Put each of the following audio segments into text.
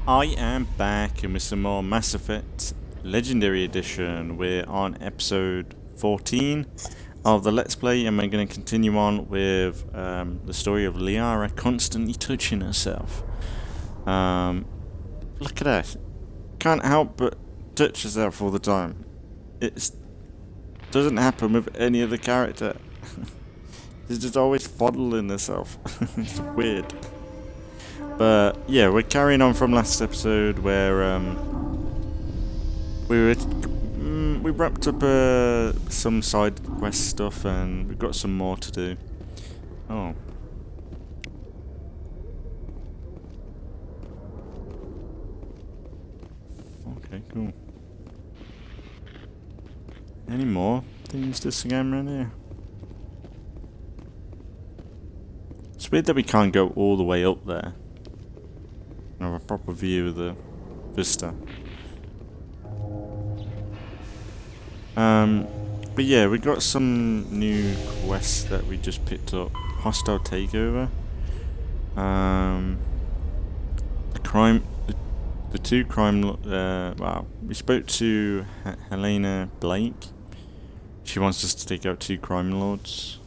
I am back with some more Mass Effect Legendary Edition. We're on episode 14 of the Let's Play, and we're going to continue on with the story of Liara constantly touching herself. Look at that. Can't help but touch herself all the time. It doesn't happen with any other character. She's just always fondling herself. It's weird. But yeah, we're carrying on from last episode where we wrapped up some side quest stuff, and we've got some more to do. Oh. Okay, cool. Any more things to scam around here? It's weird that we can't go all the way up there. Have a proper view of the vista. But yeah, we got some new quests that we just picked up. Hostile takeover. The two crime. Wow, we spoke to Helena Blake. She wants us to take out 2 crime lords.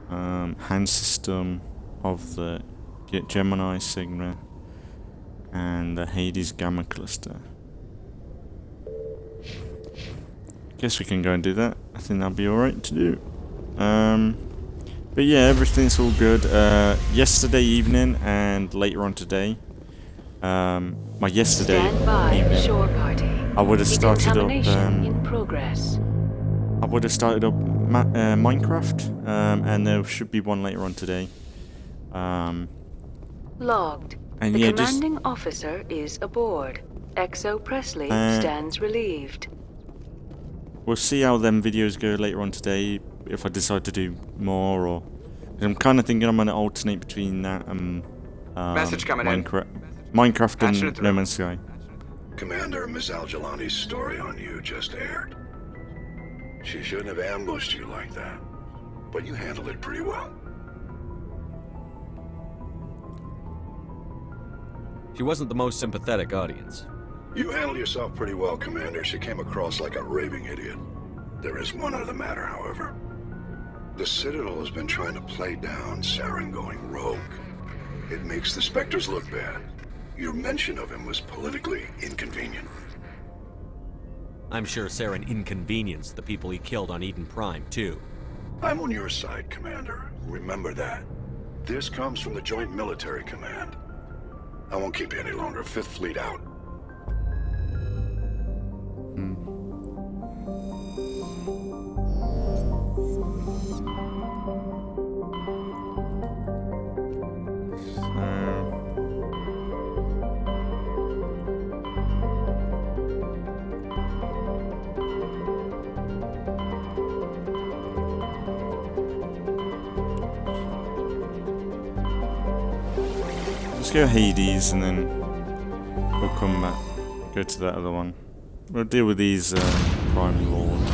Hand system of the Gemini Sigma. And the Hades Gamma Cluster. Guess we can go and do that. I think that'll be alright to do. But yeah, everything's all good. Yesterday evening and later on today. My yesterday evening, shore party. I would have started up. In progress. I would have started up Minecraft, and there should be one later on today. Logged. And the yeah, commanding officer is aboard. XO Presley stands relieved. We'll see how them videos go later on today, if I decide to do more, or... I'm kind of thinking I'm going to alternate between that and Message coming Minecraft and No Man's Sky. Commander, Miss Al-Jalani's story on you just aired. She shouldn't have ambushed you like that, but you handled it pretty well. She wasn't the most sympathetic audience. You handled yourself pretty well, Commander. She came across like a raving idiot. There is one other matter, however. The Citadel has been trying to play down Saren going rogue. It makes the Spectres look bad. Your mention of him was politically inconvenient. I'm sure Saren inconvenienced the people he killed on Eden Prime, too. I'm on your side, Commander. Remember that. This comes from the Joint Military Command. I won't keep you any longer. 5th Fleet out. Let's go Hades and then we'll come back, go to that other one. We'll deal with these crime lords.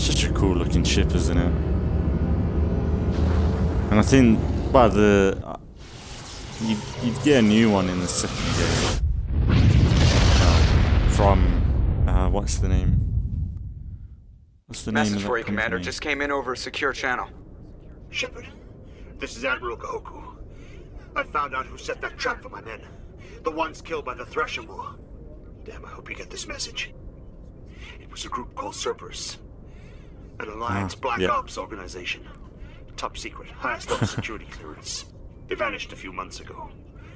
Such a cool looking ship, isn't it? And I think, well, you'd get a new one in the second game. From, what's the name? What's the name of that for you, Commander. company? Just came in over a secure channel. Shepard, this is Admiral Kahoku. I found out who set that trap for my men. The ones killed by the Thresher War. Damn, I hope you get this message. It was a group called Cerberus. An Alliance Black Ops organization. Top secret, highest level security clearance. They vanished a few months ago.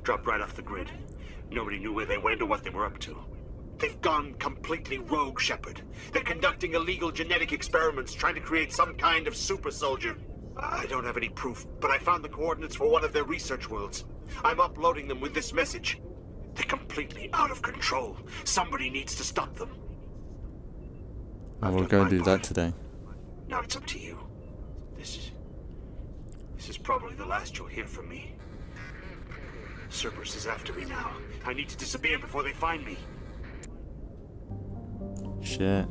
Dropped right off the grid. Nobody knew where they went or what they were up to. They've gone completely rogue, Shepard. They're conducting illegal genetic experiments, trying to create some kind of super soldier. I don't have any proof, but I found the coordinates for one of their research worlds. I'm uploading them with this message. They're completely out of control. Somebody needs to stop them. We'll go do that today. Now it's up to you. This is probably the last you'll hear from me. Cerberus is after me now. I need to disappear before they find me. Shit.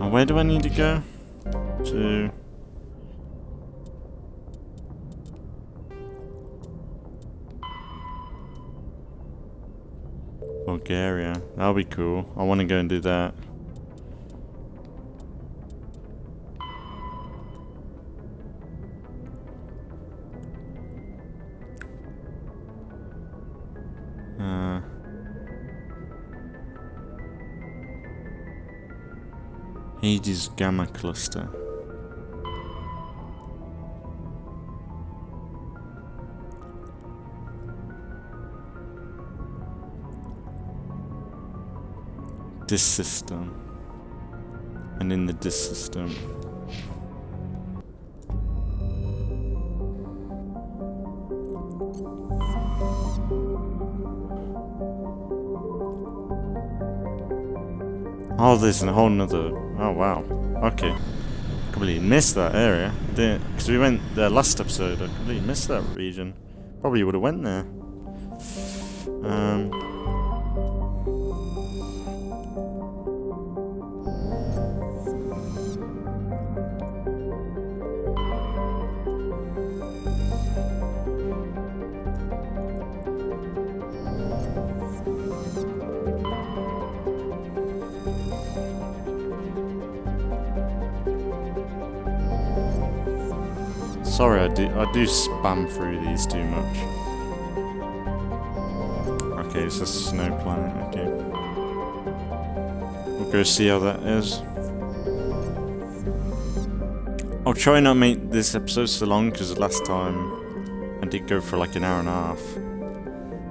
And where do I need to go? To... Bulgaria. That'll be cool. I want to go and do that. Hades Gamma Cluster. This system. And in the disk system. Oh, there's a whole nother... Oh, wow. Okay. Completely missed that area. Because we went there last episode. I completely missed that region. Probably would have went there. Sorry, I do spam through these too much. Okay, it's a snow planet, okay. We'll go see how that is. I'll try not make this episode so long, because last time I did go for like an hour and a half.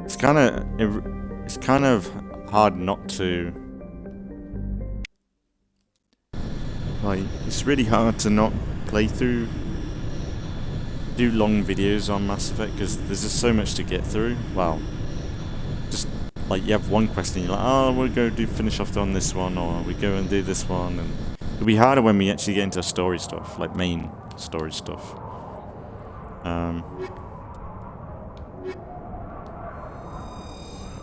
It's kind of hard not to... Like, it's really hard to not play through... do long videos on Mass Effect because there's just so much to get through. Well, just like you have one question, you're like, oh, we'll go finish off on this one, or we go and do this one, and it'll be harder when we actually get into story stuff, like main story stuff.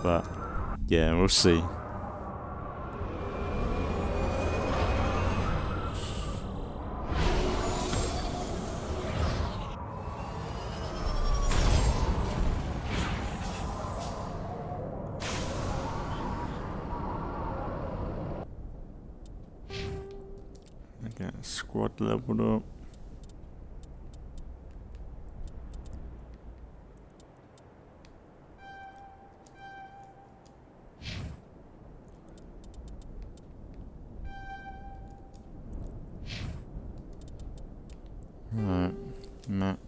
But yeah, we'll see. Got squad leveled up. Alright, map.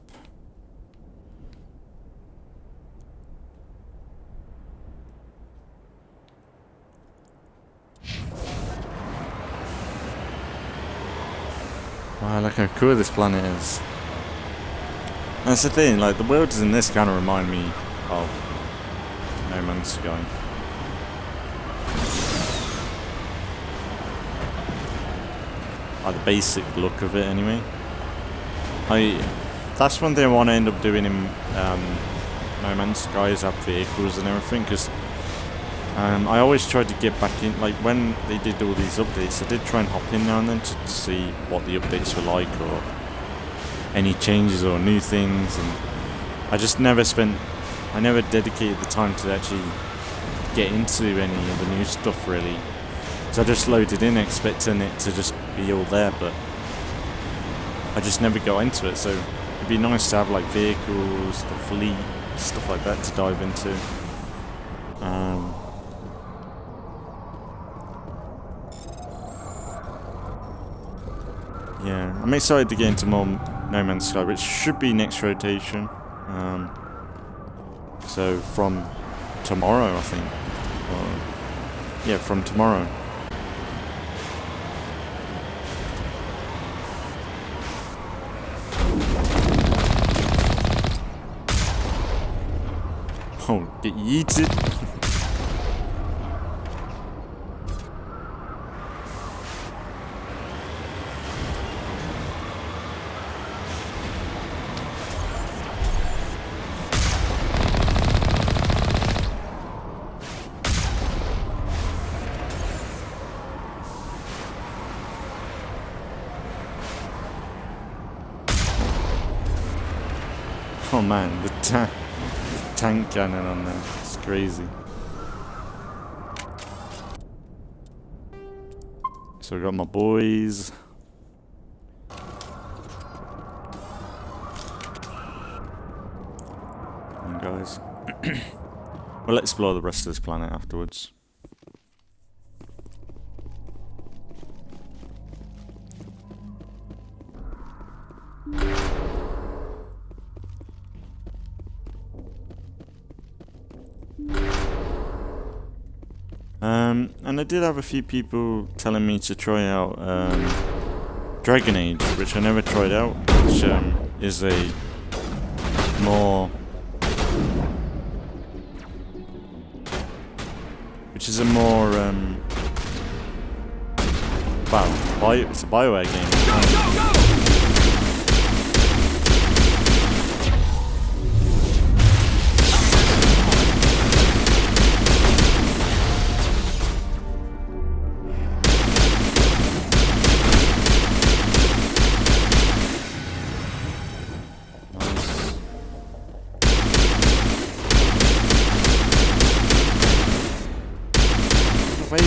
Wow, look how cool this planet is. That's the thing, like the worlds in this kind of remind me of No Man's Sky. Like the basic look of it anyway. That's one thing I want to end up doing in No Man's Sky is have vehicles and everything, because I always tried to get back in, like when they did all these updates, I did try and hop in now and then to see what the updates were like, or any changes or new things, and I just never dedicated the time to actually get into any of the new stuff really. So I just loaded in expecting it to just be all there, but I just never got into it, so it'd be nice to have like vehicles, the fleet, stuff like that to dive into. Yeah, I'm excited to get into more No Man's Sky, which should be next rotation. So from tomorrow, I think. Yeah, from tomorrow. Oh, get yeeted. Oh man, the tank cannon on there. It's crazy. So I got my boys. Come on, guys. We'll explore the rest of this planet afterwards. And I did have a few people telling me to try out Dragon Age, which I never tried out, which is a more... well, it's a BioWare game.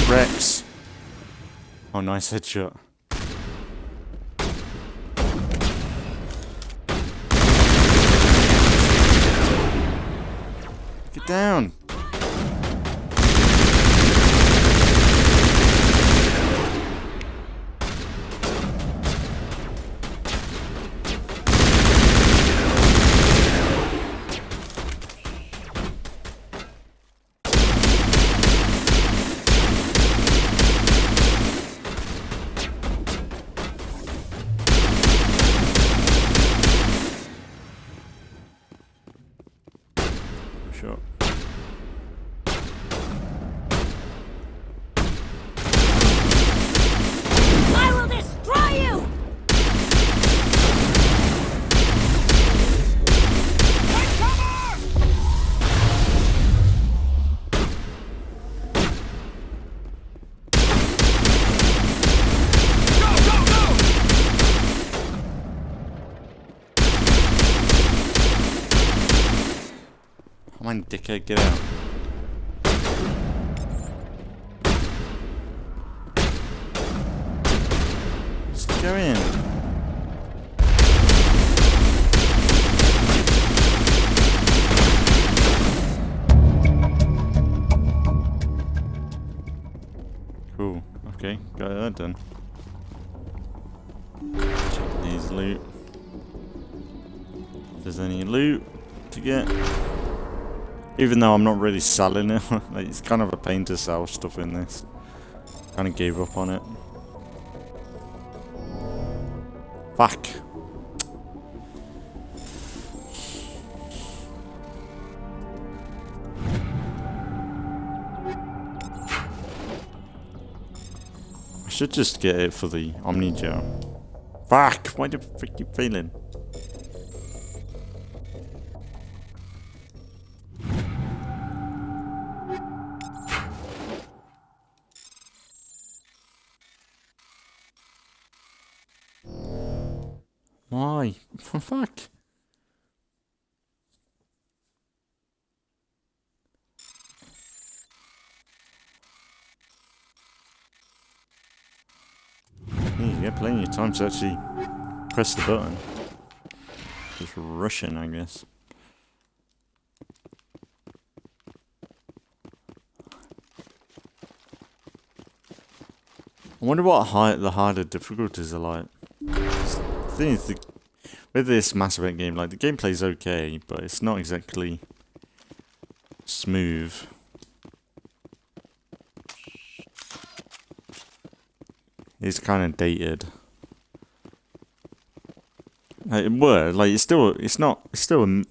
Rex. Oh, nice headshot. Get down. Sure. I will destroy you! Take cover! Go, go, go! Come on, dickhead, get out. Just go in. Cool. Okay, got that done. Check these loot. If there's any loot to get. Even though I'm not really selling it, like, it's kind of a pain to sell stuff in this. Kind of gave up on it. Fuck. I should just get it for the Omni Gel. Fuck! Why do I keep failing? Why? Fuck. You get plenty of time to actually press the button. Just rushing, I guess. I wonder what the harder difficulties are like. The thing is, with this Mass Effect game, like, the gameplay's okay, but it's not exactly smooth. It's kind of dated. Like, it's still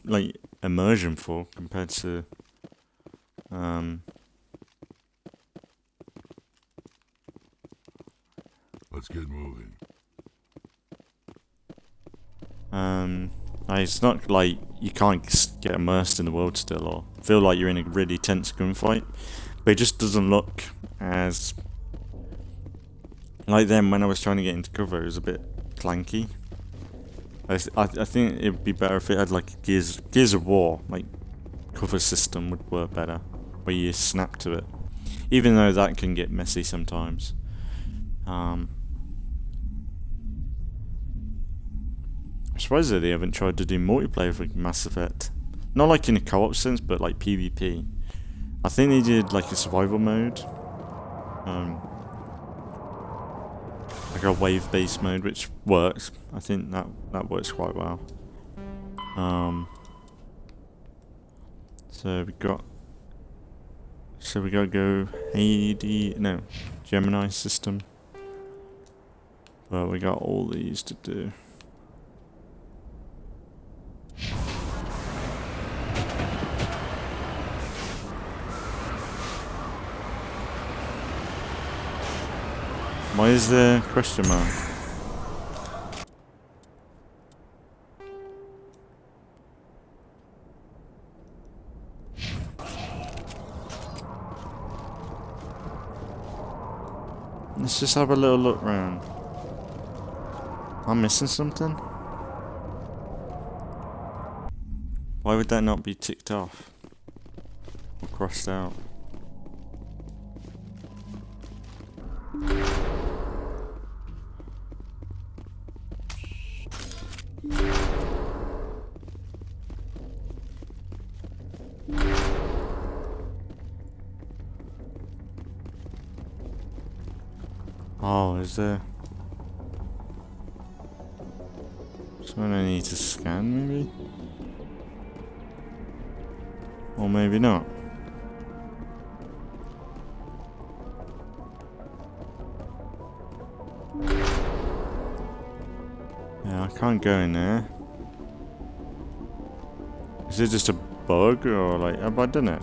like immersion full compared to Let's get moving. Like, it's not like you can't get immersed in the world still, or feel like you're in a really tense gunfight, but it just doesn't look as like then when I was trying to get into cover. It was a bit clanky. I think it'd be better if it had like a Gears of War, like, cover system would work better, where you snap to it. Even though that can get messy sometimes. I'm surprised that they haven't tried to do multiplayer for Mass Effect. Not like in a co-op sense, but like PvP. I think they did like a survival mode. Like a wave-based mode, which works. I think that works quite well. So we gotta go Gemini system. But we got all these to do. Why is there a question mark? Let's just have a little look round. Am I missing something? Why would that not be ticked off? Or crossed out? Oh, is there something I need to scan, maybe? Or maybe not. Yeah, I can't go in there. Is it just a bug, or like, have I done it?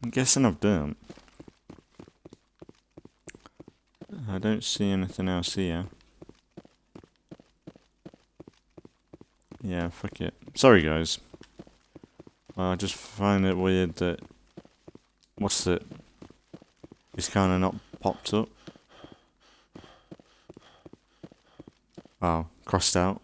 I'm guessing I've done. I don't see anything else here. Yeah, fuck it. Sorry, guys. I just find it weird that... What's it? It's kind of not popped up. Wow, crossed out.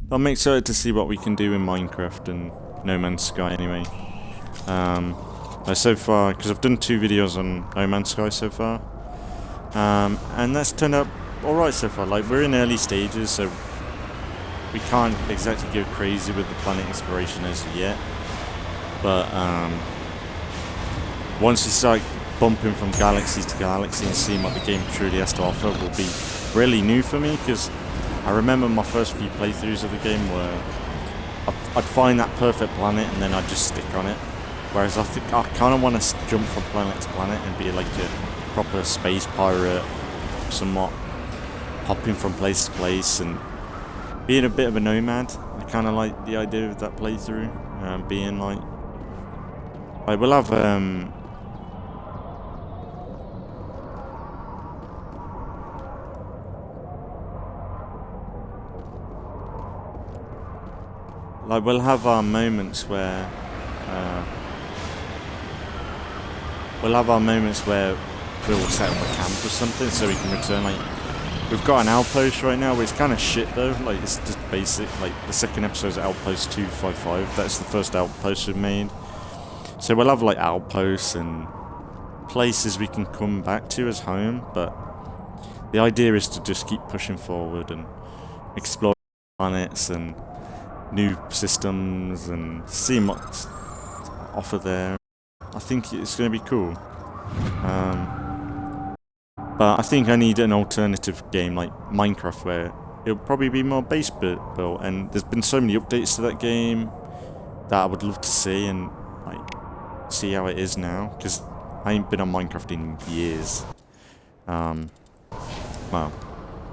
I'm excited to see what we can do in Minecraft and No Man's Sky anyway. So far, because I've done 2 videos on No Man's Sky so far, and that's turned out alright so far. Like, we're in early stages, so we can't exactly go crazy with the planet exploration as yet. But once we start bumping from galaxy to galaxy and seeing what the game truly has to offer, will be really new for me, because I remember my first few playthroughs of the game where I'd find that perfect planet and then I'd just stick on it. Whereas I think I kind of want to jump from planet to planet and be like a proper space pirate, somewhat hopping from place to place and being a bit of a nomad. I kind of like the idea of that playthrough, being like we'll have we'll have our moments where we'll set up a camp or something so we can return. Like, we've got an outpost right now, which is kind of shit though. Like, it's just basic. Like, the second episode is Outpost 255. That's the first outpost we've made. So we'll have like outposts and places we can come back to as home. But the idea is to just keep pushing forward and explore planets and new systems and seeing what's offered there. I think it's going to be cool. But I think I need an alternative game like Minecraft where it'll probably be more base built, and there's been so many updates to that game that I would love to see and like see how it is now, because I ain't been on Minecraft in years. well,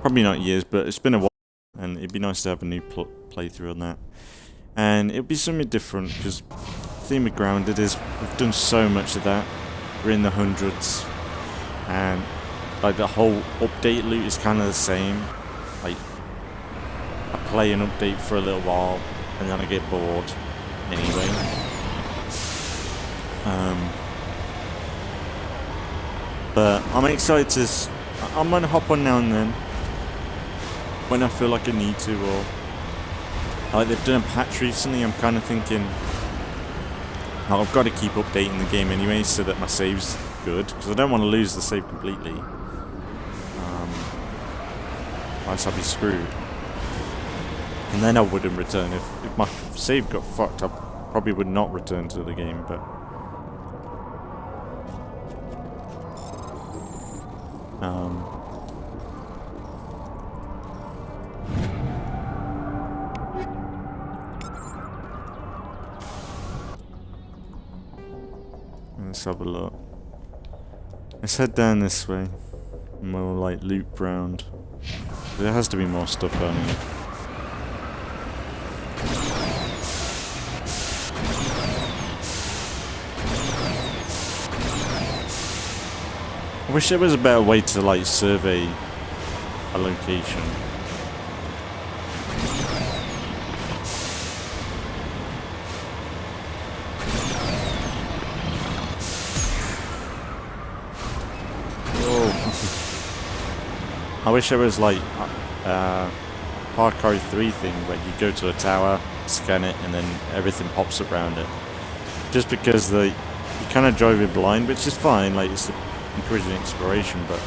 probably not years, but it's been a while, and it'd be nice to have a new playthrough on that. And it'd be something different, because the theme of Grounded is we've done so much of that. We're in the hundreds, and like the whole update loop is kind of the same. Like, I play an update for a little while, and then I get bored anyway. But I'm excited to. I'm gonna hop on now and then when I feel like I need to, or like they've done a patch recently. I'm kind of thinking, oh, I've got to keep updating the game anyway, so that my save's good, because I don't want to lose the save completely. Else I'd be screwed. And then I wouldn't return. If my save got fucked up, probably would not return to the game, but let's have a look. Let's head down this way and we'll like loop round. There has to be more stuff down here. I wish there was a better way to like survey a location. I wish there was like Far Cry 3 thing where you go to a tower, scan it, and then everything pops up around it. Just because you kind of drive it blind, which is fine, like it's encouraging exploration, but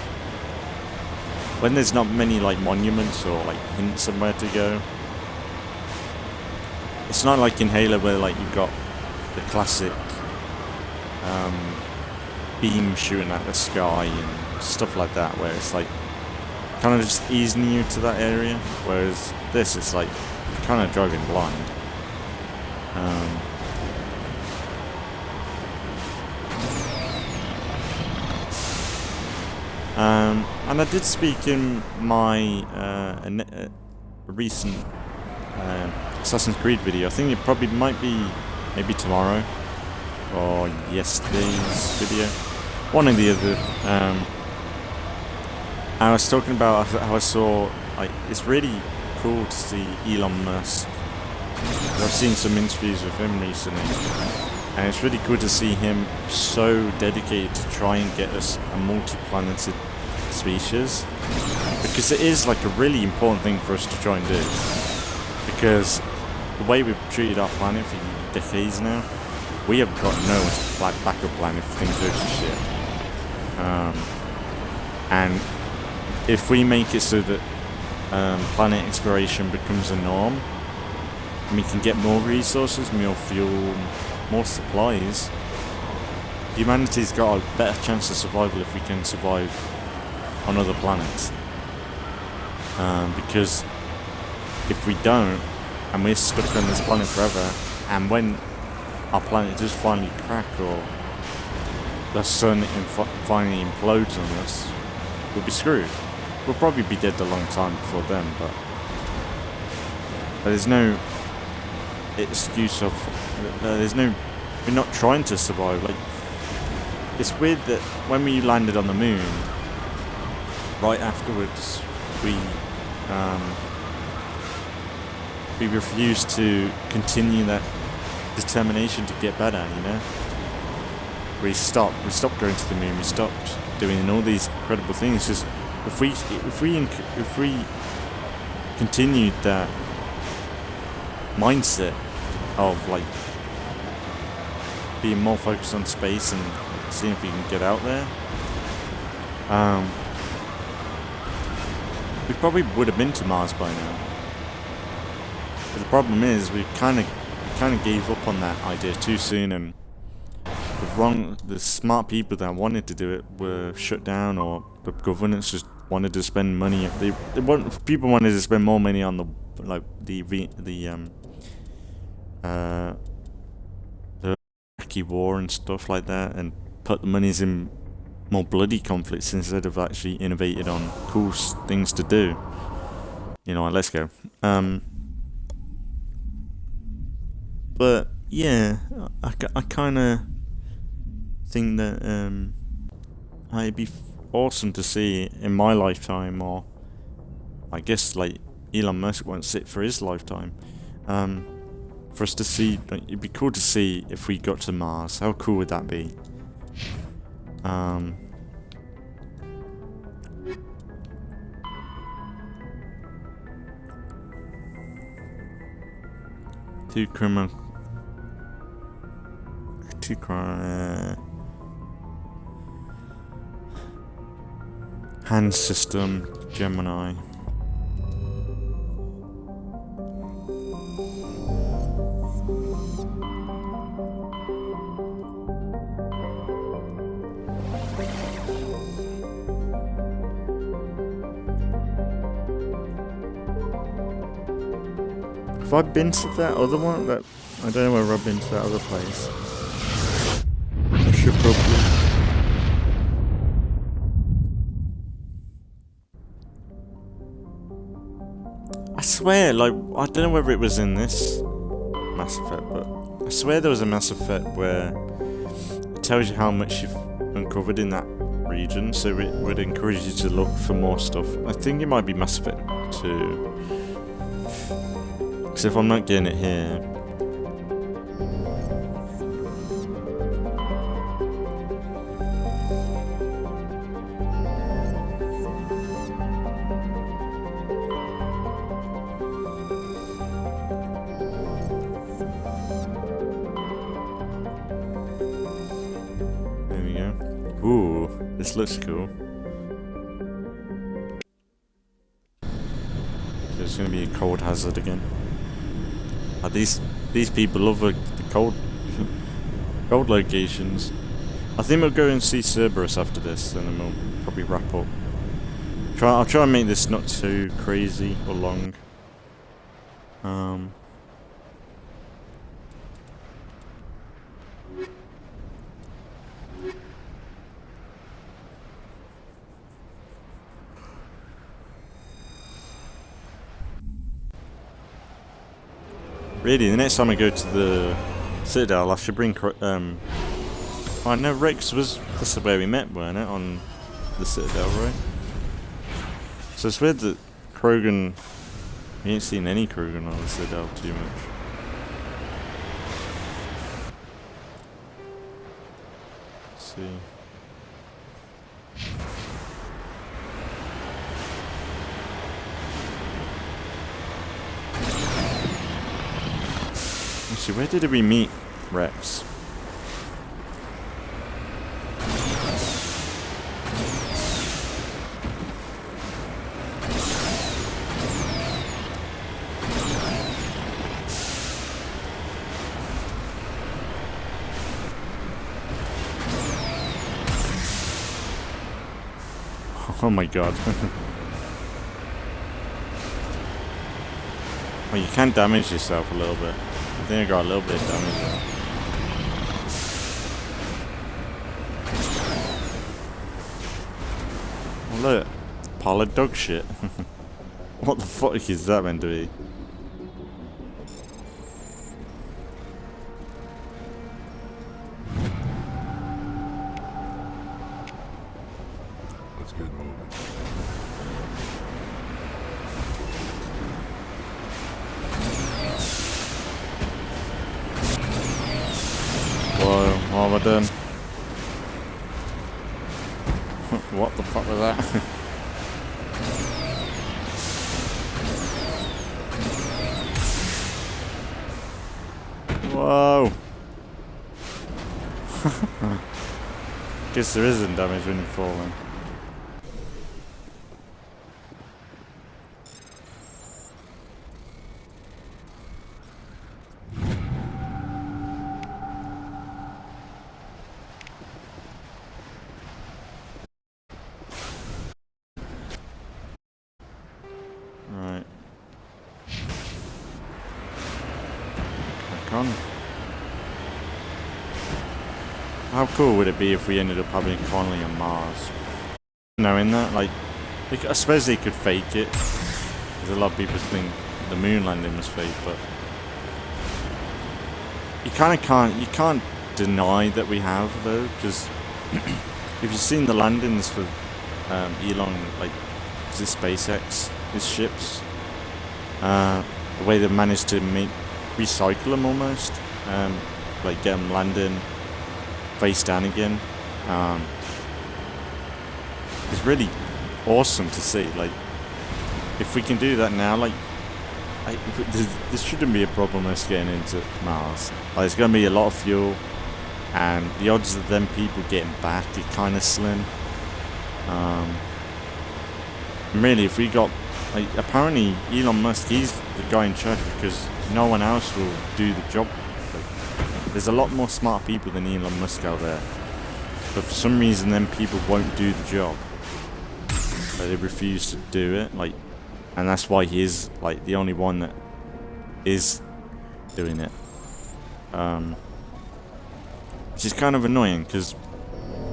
when there's not many like monuments or like hints somewhere to go, it's not like in Halo where like you've got the classic beam shooting at the sky and stuff like that, where it's like kind of just easing you to that area, whereas this is like kind of driving blind. And I did speak in my recent Assassin's Creed video. I think it probably might be maybe tomorrow or yesterday's video, one or the other. I was talking about how I saw, like, it's really cool to see Elon Musk. I've seen some interviews with him recently, and it's really cool to see him so dedicated to try and get us a multi-planeted species, because it is like a really important thing for us to try and do, because the way we've treated our planet for decades now, we have got no backup plan if things go to shit. And if we make it so that planet exploration becomes a norm, and we can get more resources, more fuel, more supplies, humanity's got a better chance of survival if we can survive on other planets. Because if we don't, and we're stuck on this planet forever, and when our planet does finally crack, or the sun finally implodes on us, we'll be screwed. We'll probably be dead a long time before then, but there's no excuse of we're not trying to survive. Like, it's weird that when we landed on the moon, right afterwards we refused to continue that determination to get better, you know. We stopped going to the moon, we stopped doing all these incredible things. Just if we continued that mindset of like being more focused on space and seeing if we can get out there, we probably would have been to Mars by now. But the problem is we kind of gave up on that idea too soon, and the smart people that wanted to do it were shut down, or the governance just wanted to spend money. People wanted to spend more money on the Iraqi war and stuff like that, and put the monies in more bloody conflicts instead of actually innovated on cool things to do. You know what, let's go. But yeah, I kind of think that it'd be awesome to see in my lifetime, or I guess like Elon Musk won't sit for his lifetime, for us to see, it'd be cool to see if we got to Mars. How cool would that be? Hand system, Gemini. Have I been to that other one? That I don't know whether I've been to that other place. I should probably. I swear, like, I don't know whether it was in this Mass Effect, but I swear there was a Mass Effect where it tells you how much you've uncovered in that region, so it would encourage you to look for more stuff. I think it might be Mass Effect 2. Because if I'm not getting it here... There we go. Ooh, this looks cool. There's going to be a cold hazard again. These people love the cold locations. I think we'll go and see Cerberus after this, and then we'll probably wrap up. I'll try and make this not too crazy or long. Really, the next time I go to the Citadel, I should bring. I know Rex was. That's the way we met, weren't it? On the Citadel, right? So it's weird that Krogan. We ain't seen any Krogan on the Citadel too much. Let's see. Actually, where did we meet Rex? Oh my god. Well, you can damage yourself a little bit. I think I got a little bit of damage there. Oh, look. Pile of dog shit. What the fuck is that meant to be? Let's get moving. Whoa, what have I done? What the fuck was that? Whoa! Guess there isn't damage when you fall in. Right. Crack on. how cool would it be if we ended up having a colony on Mars? Knowing that, like, I suppose they could fake it. Because a lot of people think the moon landing was fake, but you can't deny that we have, though, because if you've seen the landings for Elon, like, the SpaceX, his ships, the way they've managed to recycle them almost, like get them landing face down again, it's really awesome to see. Like, if we can do that now, like, this shouldn't be a problem us getting into Mars. Like, there's going to be a lot of fuel, and the odds of them people getting back are kind of slim. Really, if we got, like, apparently Elon Musk, he's the guy in charge because no one else will do the job. Like, there's a lot more smart people than Elon Musk out there, but for some reason them people won't do the job. Like, they refuse to do it, like, and that's why he is, like, the only one that is doing it. Which is kind of annoying, because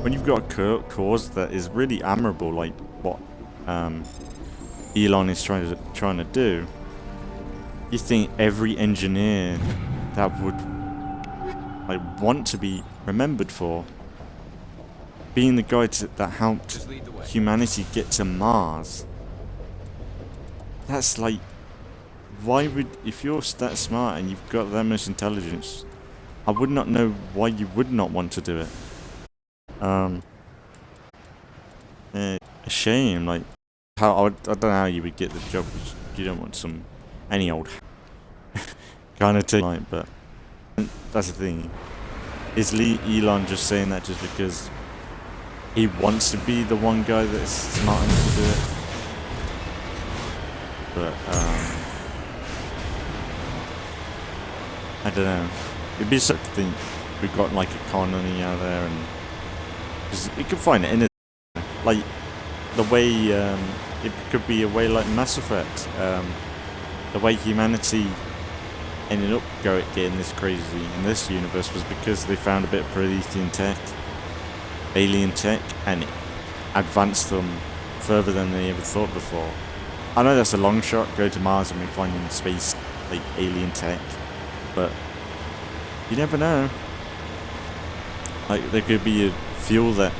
when you've got a cause that is really admirable, like what Elon is trying to do, you think every engineer that would, like, want to be remembered for being the guy that helped humanity get to Mars. That's like, why would, if you're that smart and you've got that much intelligence, I would not know why you would not want to do it. A shame, like, how I don't know how you would get the job. You don't want any old kind of thing, like, but that's the thing. Is Elon just saying that just because he wants to be the one guy that's smart enough to do it? But I don't know. It'd be such a thing. We've got like a colony out there, and because we could find it in it, like the way it could be a way like Mass Effect. The way humanity ended up getting this crazy in this universe was because they found a bit of Promethean tech, alien tech, and it advanced them further than they ever thought before. I know that's a long shot, go to Mars and we find in space like alien tech, but you never know. Like, there could be a fuel that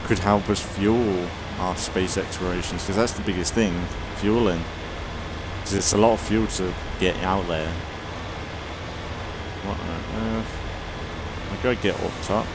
could help us fuel our space explorations, because that's the biggest thing, fueling. Because it's a lot of fuel to get out there. What on earth? I gotta get up top.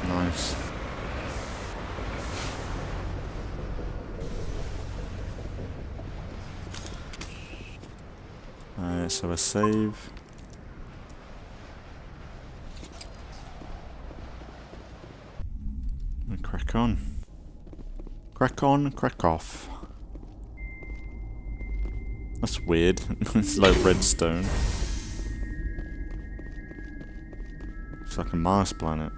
Nice. So a save. And crack on. Crack on, crack off. That's weird. It's like redstone. It's like a Mars planet.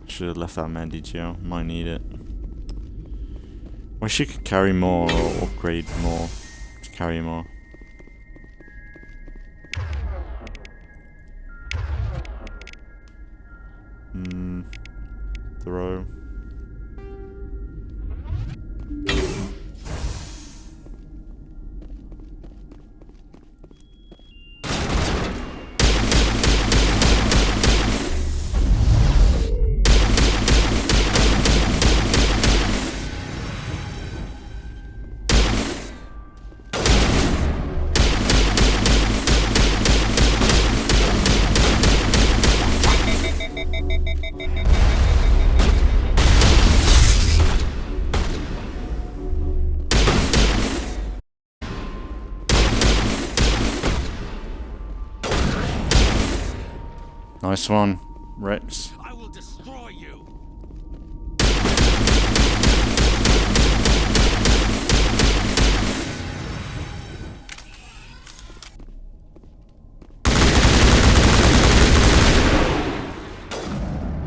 Should have left that Mandy gel. Might need it. Wish you could carry more or upgrade more to carry more. Throw. Nice one, Rex. I will destroy you.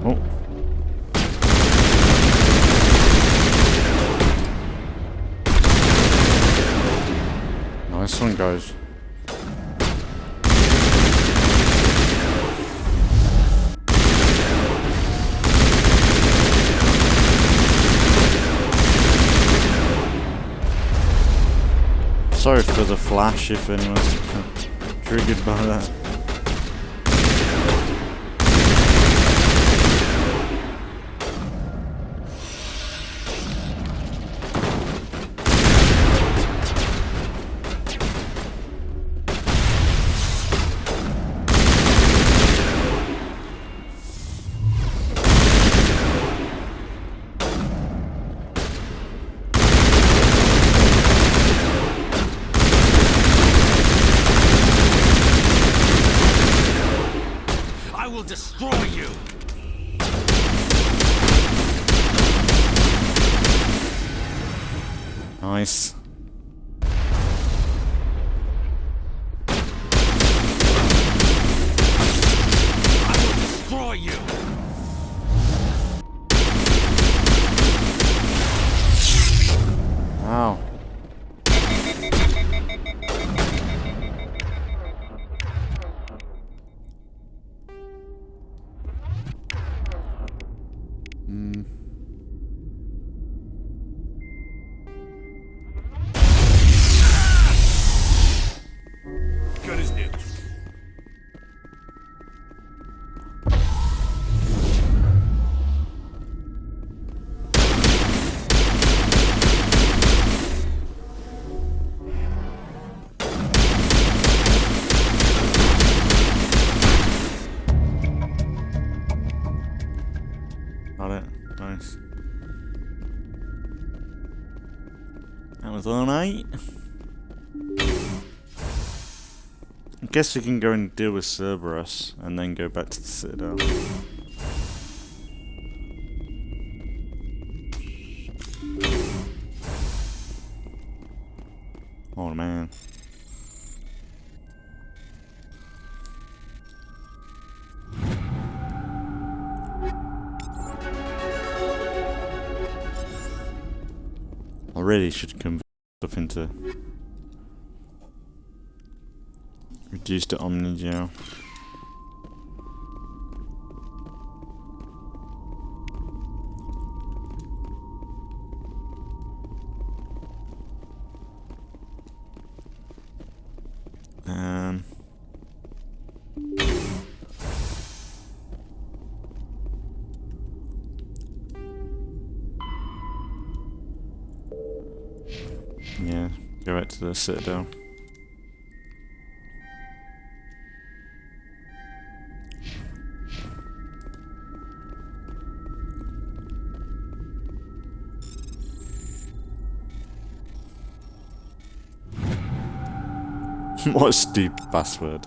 Oh. Nice one, guys. Sorry for the flash if anyone's triggered by that. I will destroy you. Nice. I will destroy you. Wow. Good as new. Got it. Nice. That was all right. I guess we can go and deal with Cerberus and then go back to the Citadel. Oh man. I really should convert up into reduced to Omnigel. Yeah, go back to the Citadel. What a stupid password.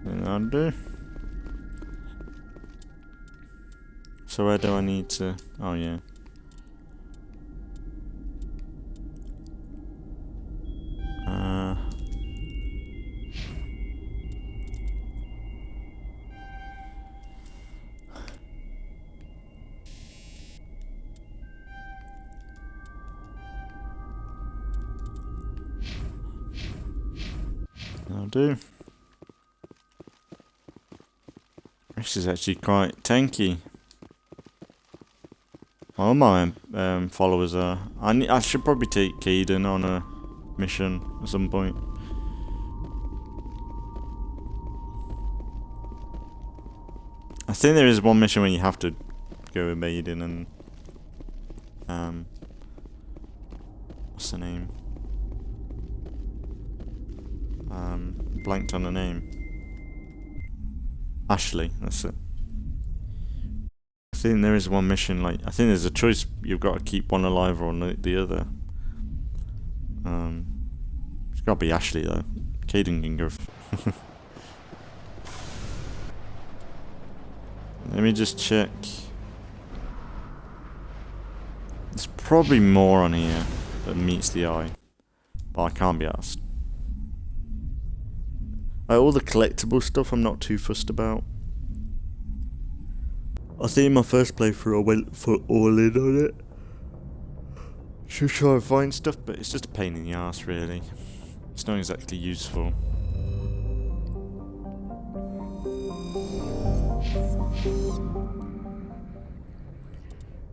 That'll do. So where do I need to... Oh yeah. That'll do. This is actually quite tanky. All my followers are. I should probably take Caden on a mission at some point. I think there is one mission where you have to go with Maiden and what's the name? Blanked on the name. Ashley, that's it. think there is one mission, like, I think there's a choice, you've got to keep one alive or the other. It's gotta be Ashley though. Caden can go. Let me just check. There's probably more on here that meets the eye, but I can't be asked. Like, all the collectible stuff I'm not too fussed about. I think in my first playthrough I went for all in on it. Should try and find stuff, but it's just a pain in the ass really. It's not exactly useful.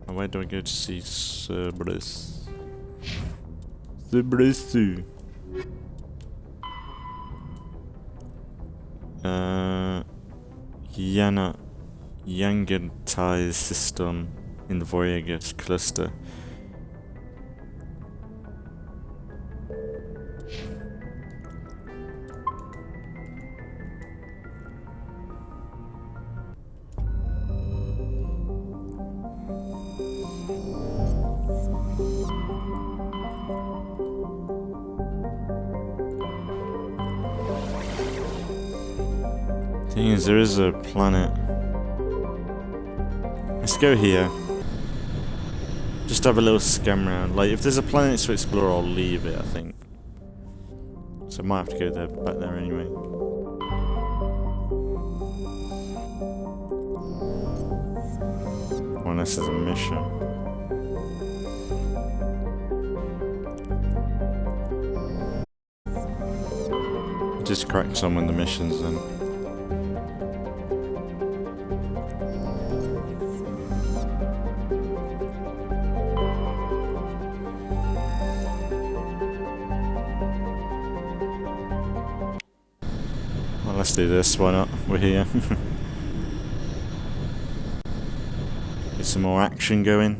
And where do I go to see Cerberus? Cerberus. Yangantai system in the Voyager cluster. Thing is, there is a planet. Let's go here. Just have a little scan around. Like, if there's a planet to explore, I'll leave it, I think. So I might have to go there, back there anyway. Well, unless there's a mission. Just crack some of the missions then. Let's do this, why not? We're here. Get some more action going.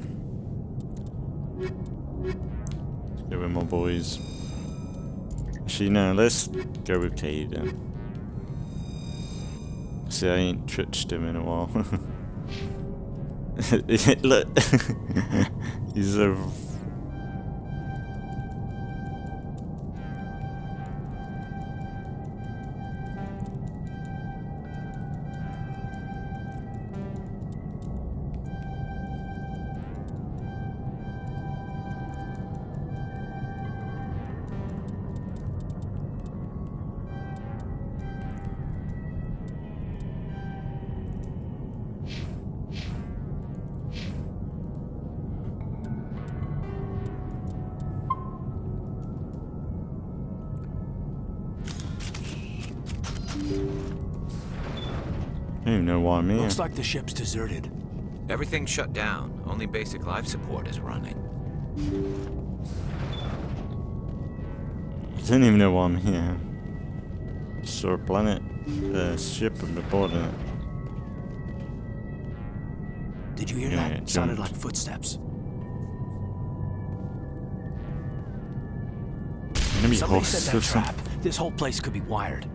Let's go with my boys. Actually, no, let's go with Caden. See, I ain't touched him in a while. Look. He's a... I don't even know why I'm here. Looks like the ship's deserted. Everything's shut down. Only basic life support is running. I don't even know why I'm here. Just saw a planet, ship and we're boarding it. Did you hear Yeah, that? it Sounded jumped. like footsteps. Enemy Somebody horse set or that something. trap. This whole place could be wired.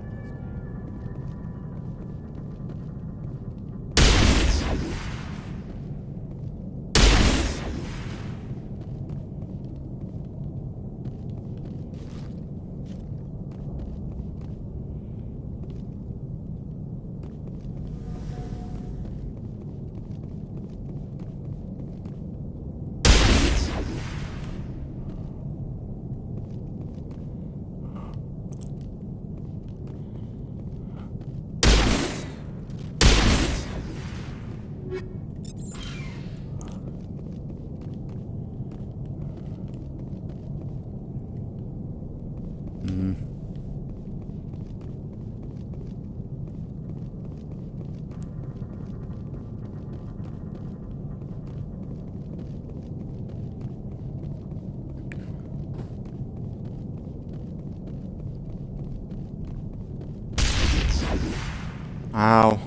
Ow.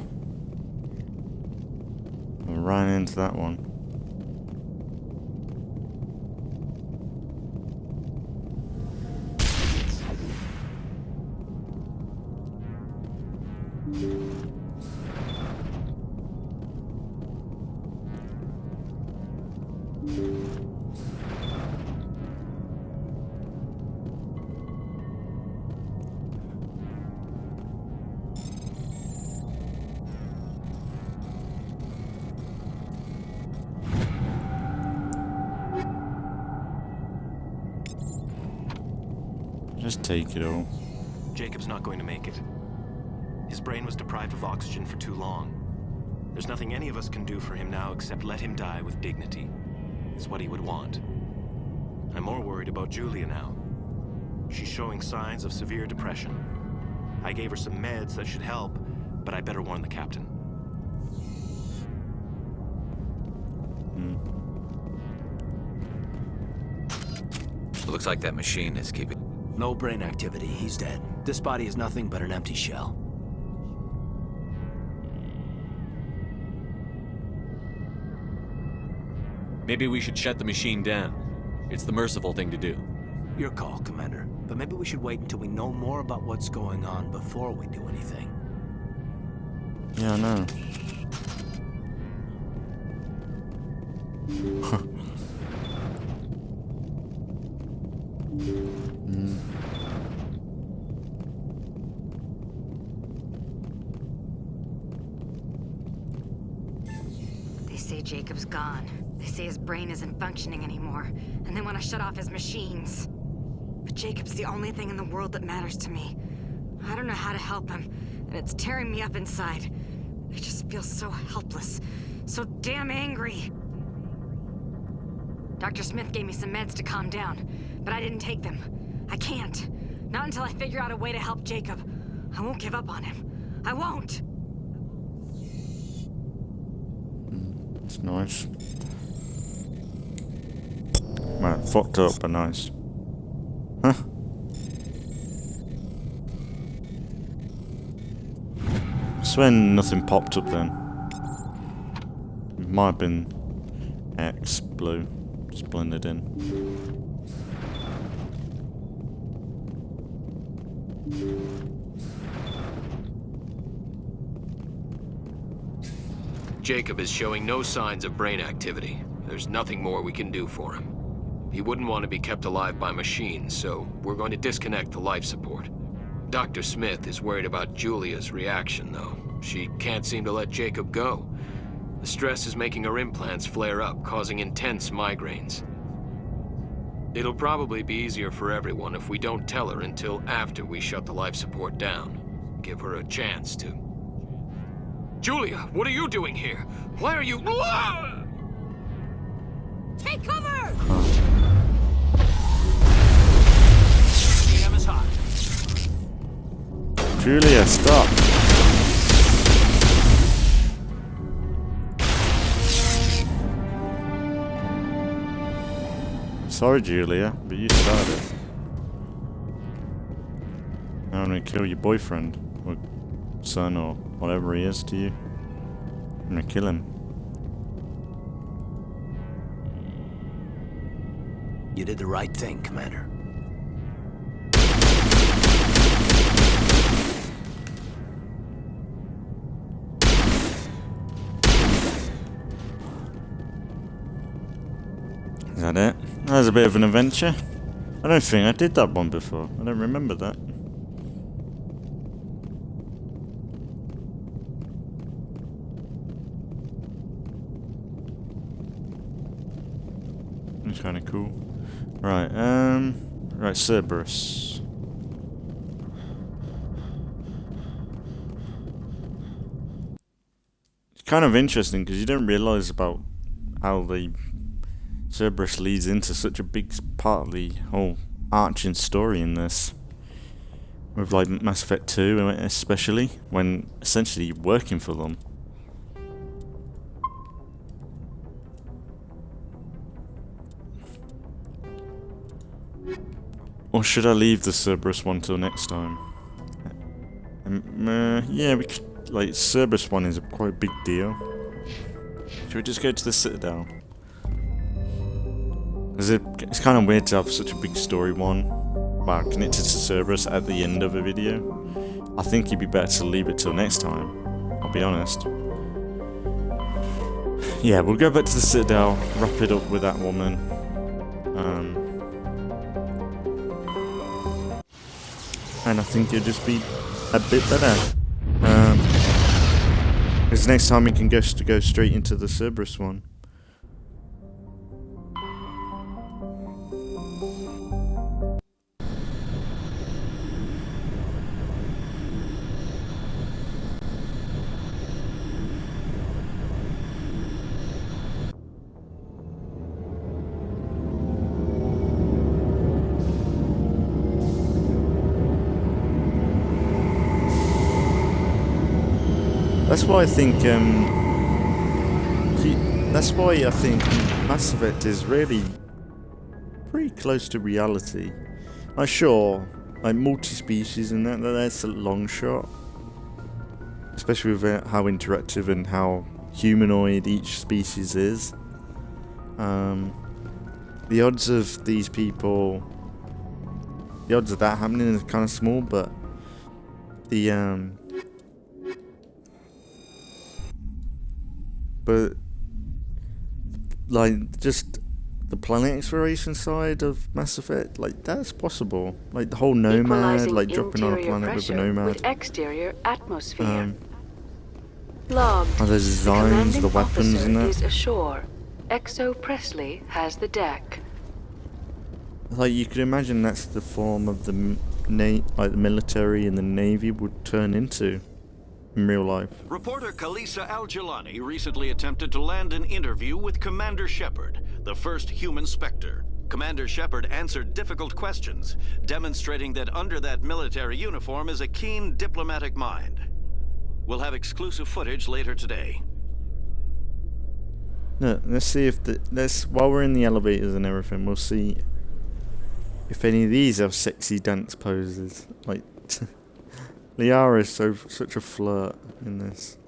I ran into that one. Just take it all. Jacob's not going to make it. His brain was deprived of oxygen for too long. There's nothing any of us can do for him now except let him die with dignity. It's what he would want. I'm more worried about Julia now. She's showing signs of severe depression. I gave her some meds that should help, but I better warn the captain. Looks like that machine is keeping... No brain activity, he's dead. This body is nothing but an empty shell. Maybe we should shut the machine down. It's the merciful thing to do. Your call, Commander. But maybe we should wait until we know more about what's going on before we do anything. Yeah, I know. They say Jacob's gone. They say his brain isn't functioning anymore, and they want to shut off his machines. But Jacob's the only thing in the world that matters to me. I don't know how to help him, and it's tearing me up inside. I just feel so helpless, so damn angry. Dr. Smith gave me some meds to calm down, but I didn't take them. I can't. Not until I figure out a way to help Jacob. I won't give up on him. I won't! It's nice. Man, fucked up, but nice. Huh? I swear nothing popped up then. It might have been X blue. Just blended in. Jacob is showing no signs of brain activity. There's nothing more we can do for him. He wouldn't want to be kept alive by machines, so we're going to disconnect the life support. Dr. Smith is worried about Julia's reaction, though. She can't seem to let Jacob go. The stress is making her implants flare up, causing intense migraines. It'll probably be easier for everyone if we don't tell her until after we shut the life support down. Give her a chance to... Julia, what are you doing here? Why are you... Take cover! DM is hot. Julia, stop! Sorry, Julia, but you started. I'm gonna kill your boyfriend, or son, or whatever he is to you. I'm gonna kill him. You did the right thing, Commander. Is that it? That was a bit of an adventure. I don't think I did that one before. I don't remember that. It's kind of cool. Right, right, Cerberus. It's kind of interesting because you don't realise about how the Cerberus leads into such a big part of the whole arching story in this. With like Mass Effect 2 especially, when essentially you're working for them. Or should I leave the Cerberus one till next time? Yeah, we could, like, Cerberus one is quite a big deal. Should we just go to the Citadel? It's kind of weird to have such a big story one, well, connected to Cerberus at the end of a video. I think it'd be better to leave it till next time, I'll be honest. Yeah, we'll go back to the Citadel, wrap it up with that woman. And I think it'll just be a bit better. Because next time we can go straight into the Cerberus one. That's why I think Mass Effect is really pretty close to reality. I'm sure, like multi-species and that's a long shot, especially with how interactive and how humanoid each species is. The odds of these people, the odds of that happening is kind of small, but like just the planet exploration side of Mass Effect, like that's possible. Like the whole nomad, like dropping on a planet with a nomad. With exterior atmosphere. Logged. Oh, the designs, the weapons and that. Is ashore. Exo Presley has the deck. Like you could imagine that's the form of the like the military and the navy would turn into in real life. Reporter Kalisa Al-Jalani recently attempted to land an interview with Commander Shepard, the first human Spectre. Commander Shepard answered difficult questions, demonstrating that under that military uniform is a keen diplomatic mind. We'll have exclusive footage later today. No, let's see if while we're in the elevators and everything, we'll see if any of these have sexy dance poses. Like Liara is such a flirt in this.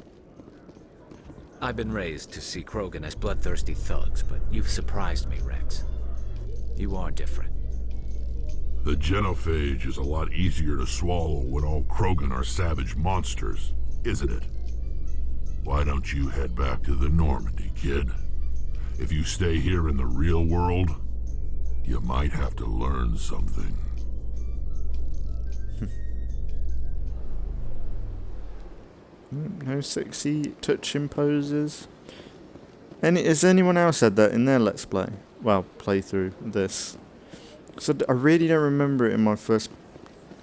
I've been raised to see Krogan as bloodthirsty thugs, but you've surprised me, Rex. You are different. The genophage is a lot easier to swallow when all Krogan are savage monsters, isn't it? Why don't you head back to the Normandy, kid? If you stay here in the real world, you might have to learn something. No sexy touching poses. Has anyone else said that in their Let's Play? Well, playthrough this. So I really don't remember it in my first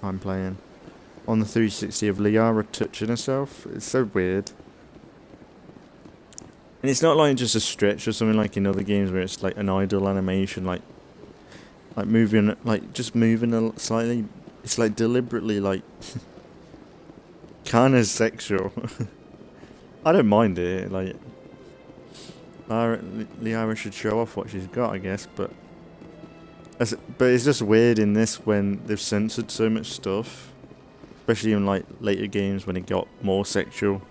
time playing on the 360 of Liara touching herself. It's so weird. And it's not like just a stretch or something like in other games where it's like an idle animation, like moving, like just moving slightly. It's like deliberately like kind of sexual. I don't mind it. Like Liara should show off what she's got, I guess. But it's just weird in this when they've censored so much stuff, especially in like later games when it got more sexual.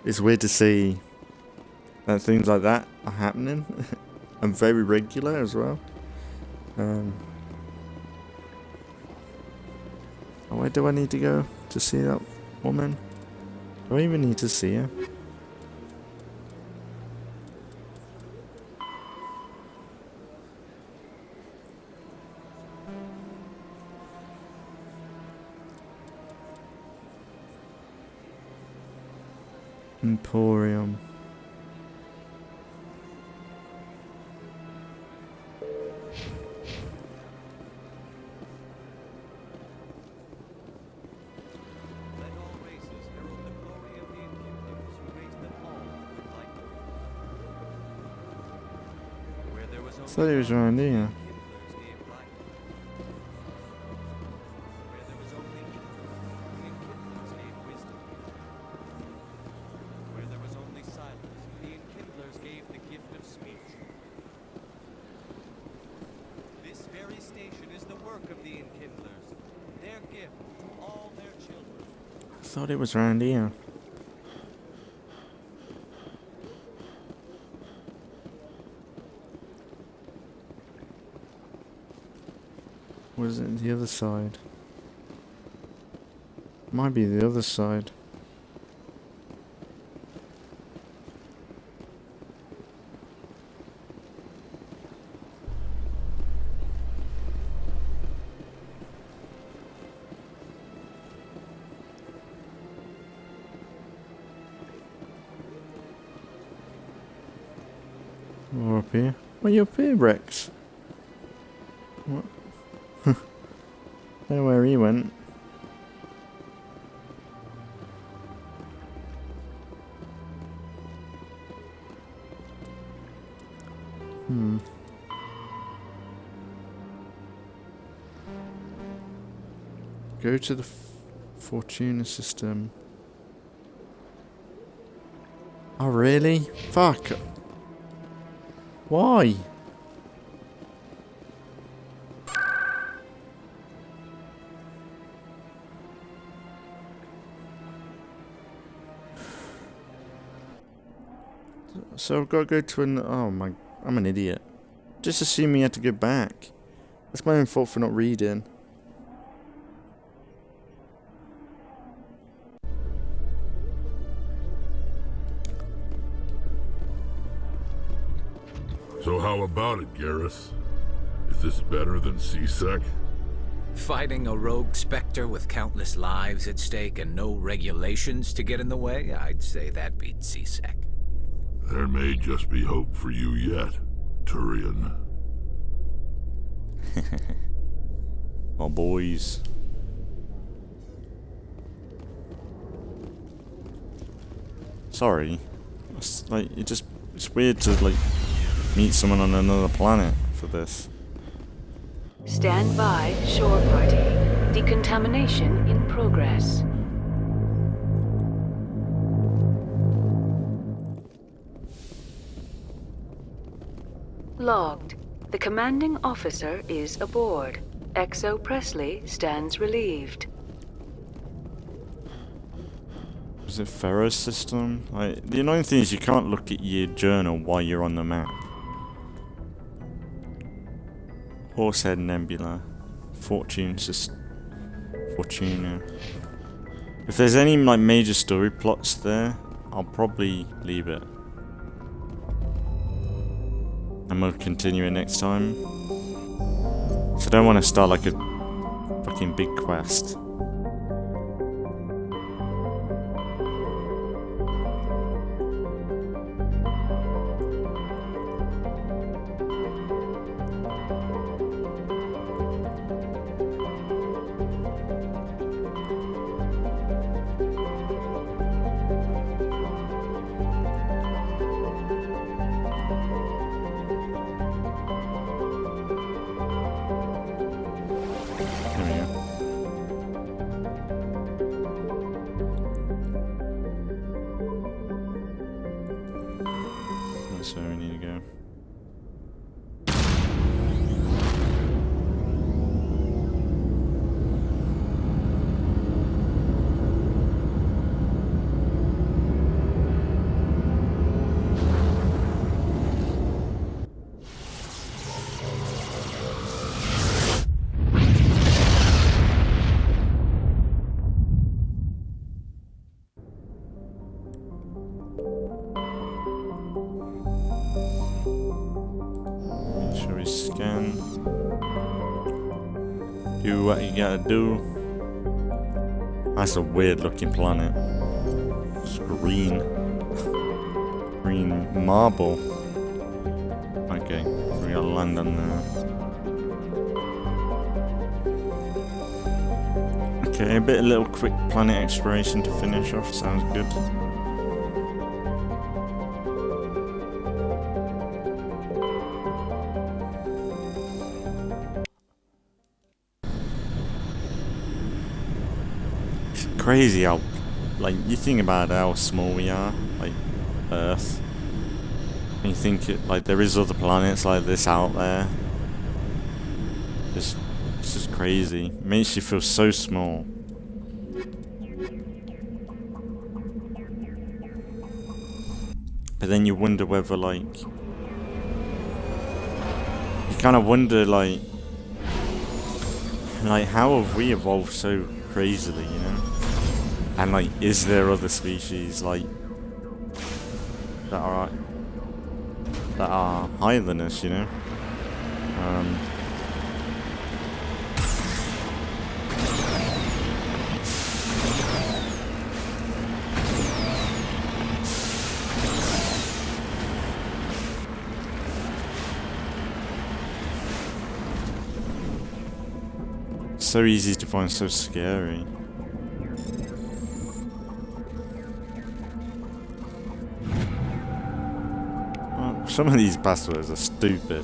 It's weird to see that things like that are happening and very regular as well. Where do I need to go to see that woman? Do I even need to see her? Emporium. I thought he was around here. I thought it was around here. Was it the other side? Might be the other side. Or up here. Why are you up here, Rex? What? Don't know where he went. Go to the Fortuna system. Oh, really? Fuck. Why? So I've got to go to an... Oh my... I'm an idiot. Just assuming you had to go back. That's my own fault for not reading. So how about it, Garrus? Is this better than C-Sec? Fighting a rogue Spectre with countless lives at stake and no regulations to get in the way? I'd say that beats C-Sec. There may just be hope for you yet, Turian. My boys. Sorry. It's like, it's weird to like meet someone on another planet for this. Stand by, shore party. Decontamination in progress. Logged. The commanding officer is aboard. XO Presley stands relieved. Is it Pharaoh's system? Like, the annoying thing is you can't look at your journal while you're on the map. Horsehead Nebula. Fortuna. If there's any like major story plots there, I'll probably leave it. And we'll continue it next time. So I don't want to start like a fucking big quest. That's where we need to go. Scan. Do what you gotta do. That's a weird looking planet. It's green. Green marble. Okay, so we gotta land on there. Okay, a little quick planet exploration to finish off. Sounds good. Crazy how, like, you think about how small we are, like Earth, and you think like there is other planets like this out there. It's just crazy. It makes you feel so small. But then you wonder whether, like, you kind of wonder like how have we evolved so crazily, you know? And like, is there other species like that are higher than us, you know? So easy to find, so scary. Some of these passwords are stupid.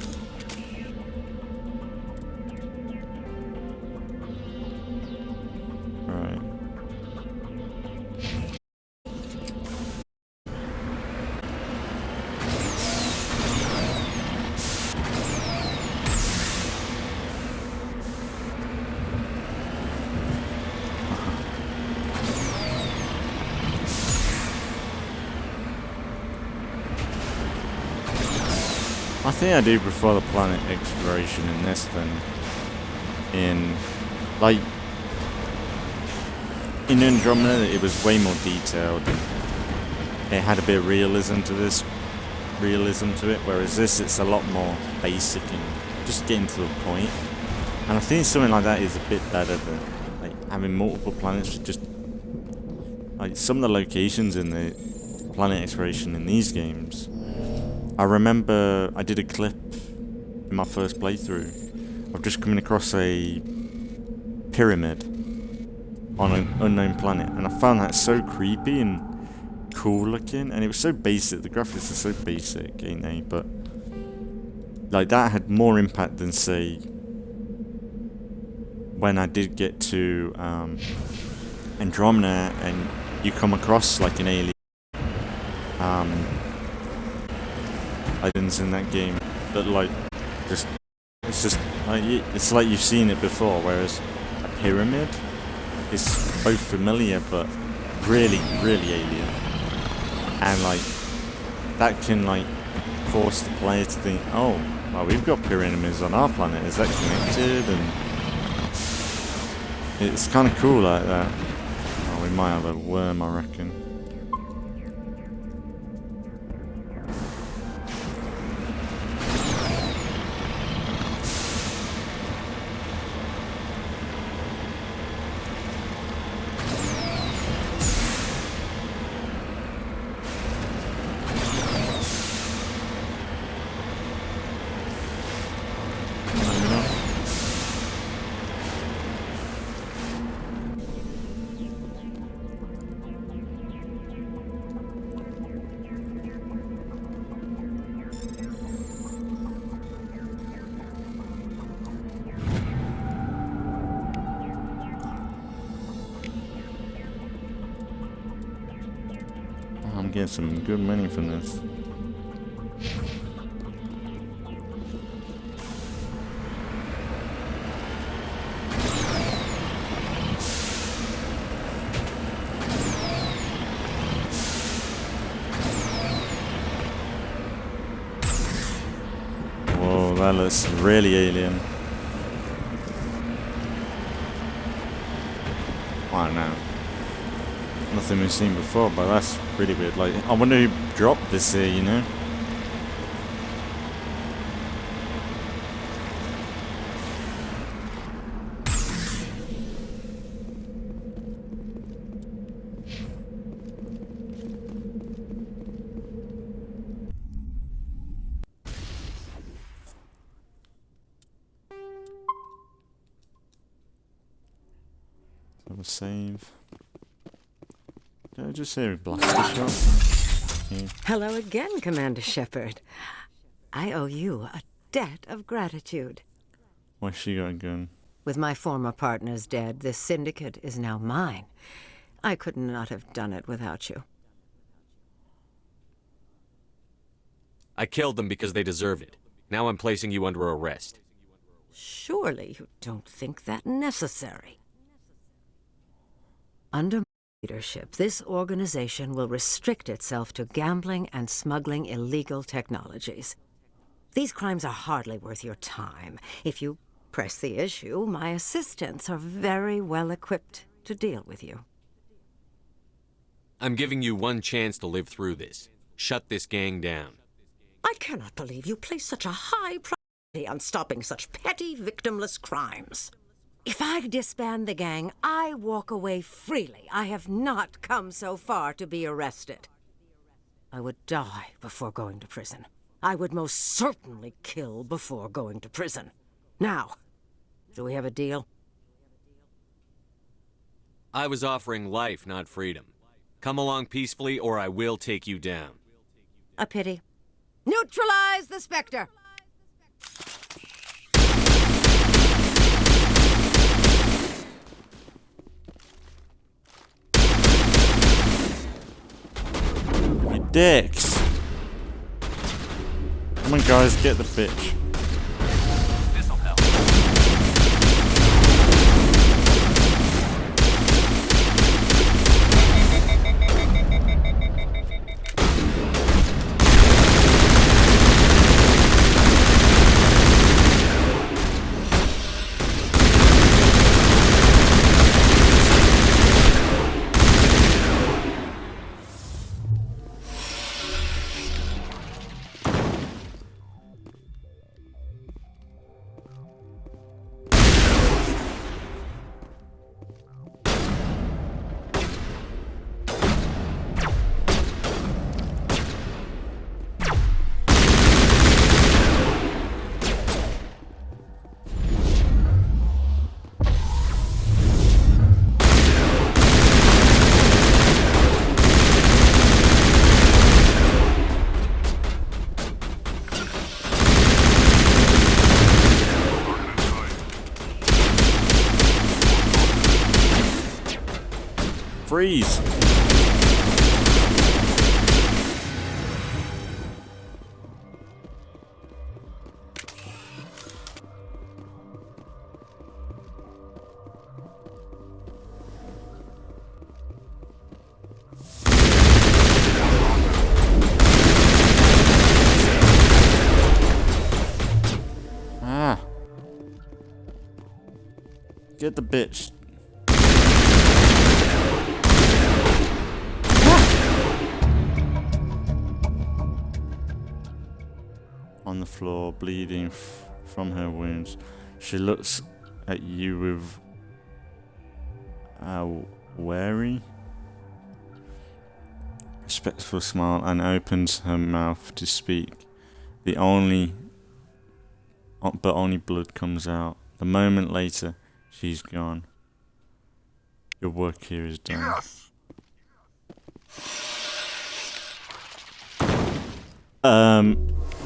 Right. I think I do prefer the planet exploration in this than in, like, in Andromeda it was way more detailed and it had a bit of realism to it, whereas this, it's a lot more basic and just getting to the point. And I think something like that is a bit better than like having multiple planets with just like some of the locations in the planet exploration in these games. I remember I did a clip in my first playthrough of just coming across a pyramid on an unknown planet, and I found that so creepy and cool looking, and it was so basic. The graphics are so basic, ain't they? But like that had more impact than, say, when I did get to Andromeda and you come across like an alien items in that game that like just it's just like it's like you've seen it before, whereas a pyramid is both familiar but really alien, and like that can like force the player to think, oh well, we've got pyramids on our planet, is that connected? And it's kind of cool like that. Oh, we might have a worm, I reckon. I'm getting some good money from this. Whoa, that looks really alien. I don't know. Nothing we've seen before, but that's really weird. Like, I wonder who dropped this here, you know? Have a save. Did I just say blaster shot? Yeah. Hello again, Commander Shepard. I owe you a debt of gratitude. Why she got a gun? With my former partners dead, this syndicate is now mine. I could not have done it without you. I killed them because they deserved it. Now I'm placing you under arrest. Surely you don't think that necessary. Under leadership, this organization will restrict itself to gambling and smuggling illegal technologies. These crimes are hardly worth your time. If you press the issue, my assistants are very well equipped to deal with you. I'm giving you one chance to live through this. Shut this gang down. I cannot believe you place such a high priority on stopping such petty, victimless crimes. If I disband the gang, I walk away freely. I have not come so far to be arrested. I would die before going to prison. I would most certainly kill before going to prison. Now, do we have a deal? I was offering life, not freedom. Come along peacefully, or I will take you down. A pity. Neutralize the Spectre! You dicks! Come on guys, get the bitch. This'll help. Freeze! Ah. Get the bitch. On the floor, bleeding from her wounds. She looks at you with a wary, respectful smile and opens her mouth to speak. But only blood comes out. The moment later, she's gone. Your work here is done. Yes.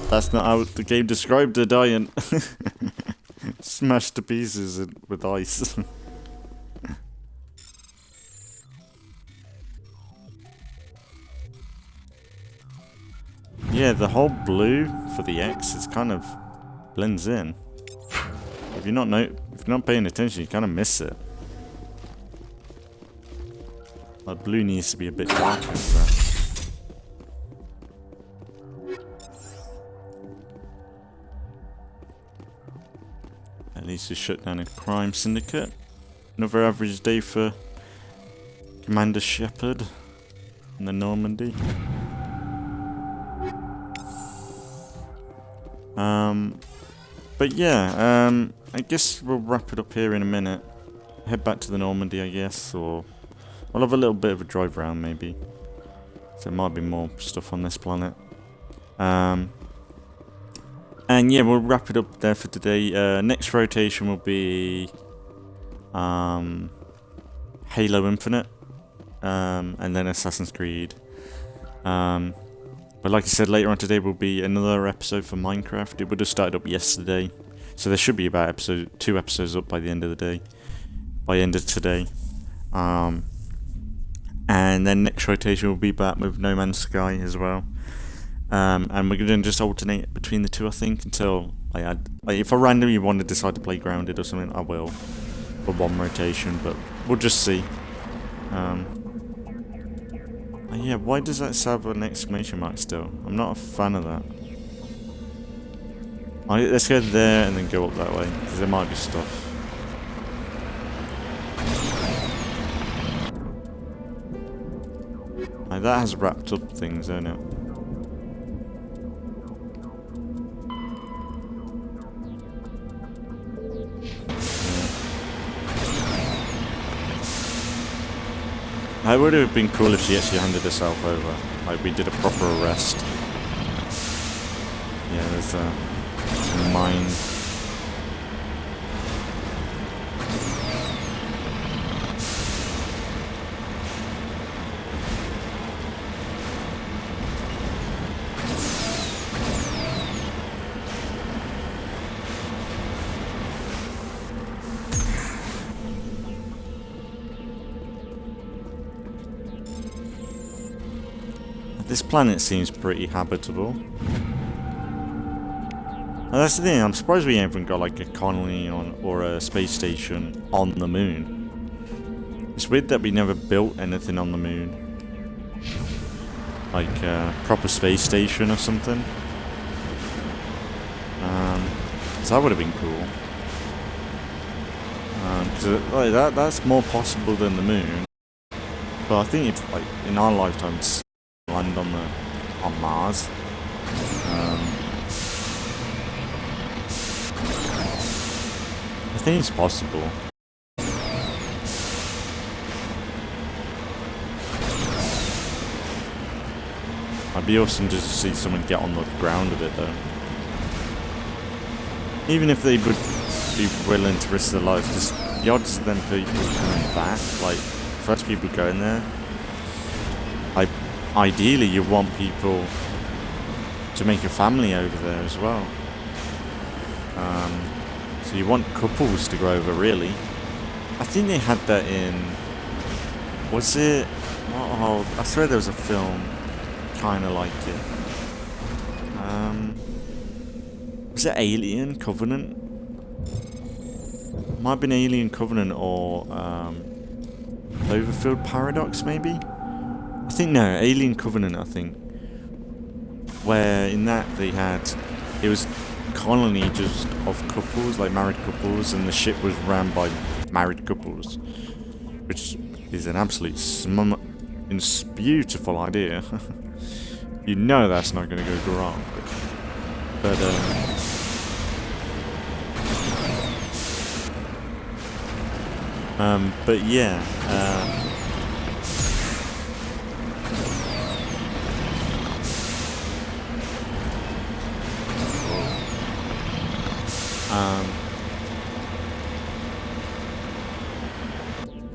That's not how the game described her dying. Smashed to pieces with ice. Yeah, the whole blue for the X is kind of blends in. If you're not paying attention, you kind of miss it. Like blue needs to be a bit darker. So. At least to shut down a crime syndicate. Another average day for Commander Shepard in the Normandy. But yeah, I guess we'll wrap it up here in a minute. Head back to the Normandy, I guess, or we'll have a little bit of a drive around maybe. So there might be more stuff on this planet. And yeah, we'll wrap it up there for today. Next rotation will be Halo Infinite, and then Assassin's Creed. But like I said, later on today will be another episode for Minecraft. It would have started up yesterday, so there should be about 2 episodes up by the end of the day, by end of today. And then next rotation will be back with No Man's Sky as well. And we're going to just alternate between the two, I think, until I add... Like, if I randomly want to decide to play Grounded or something, I will. For one rotation, but we'll just see. Yeah, why does that have an exclamation mark still? I'm not a fan of that. Let's go there and then go up that way, because there might be stuff. That has wrapped up things, hasn't it? It would have been cool if she actually handed herself over. Like, we did a proper arrest. Yeah, there's a mine. This planet seems pretty habitable. Now that's the thing, I'm surprised we haven't got like a colony on or a space station on the moon. It's weird that we never built anything on the moon. Like a proper space station or something. So that would have been cool. Like that's more possible than the moon. But I think it's like in our lifetimes land on Mars. I think it's possible. I'd be awesome just to see someone get on the ground of it though. Even if they would be willing to risk their lives, just the odds of them people coming back, like first people going there. Ideally, you want people to make a family over there as well. So you want couples to go over, really. I think they had that in Was it? Oh, I swear there was a film kind of like it. Was it Alien Covenant? Might have been Alien Covenant or Cloverfield Paradox, maybe? I think no, Alien Covenant, I think. Where in that they had, it was a colony just of couples, like married couples, and the ship was ran by married couples, which is an absolute beautiful idea. You know that's not going to go wrong. But yeah.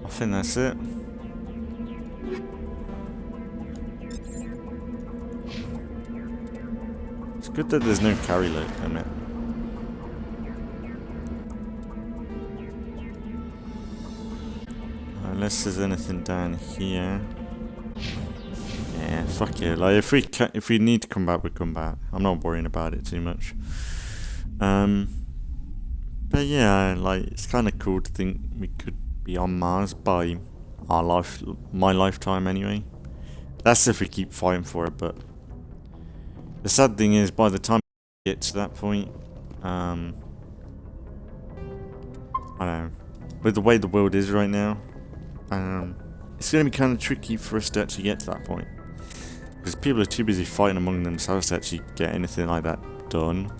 I think that's it. It's good that there's no carry limit. Unless there's anything down here. Yeah, fuck it. Like if we need to come back, we come back. I'm not worrying about it too much. But yeah, like it's kind of cool to think we could be on Mars by my lifetime anyway. That's if we keep fighting for it. But the sad thing is, by the time we get to that point, I don't know, with the way the world is right now, it's going to be kind of tricky for us to actually get to that point, because people are too busy fighting among themselves to actually get anything like that done.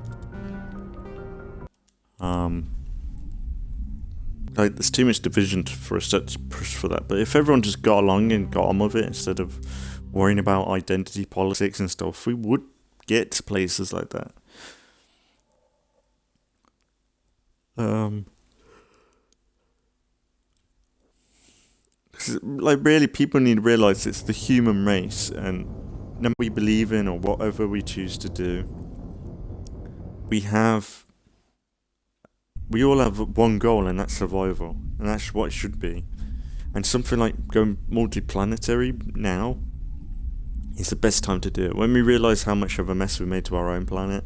Like there's too much division for us to push for that. But if everyone just got along and got on with it instead of worrying about identity politics and stuff, we would get to places like that. Like really, people need to realize it's the human race, and no matter what we believe in or whatever we choose to do, we all have one goal, and that's survival, and that's what it should be. And something like going multi-planetary now is the best time to do it. When we realise how much of a mess we made to our own planet,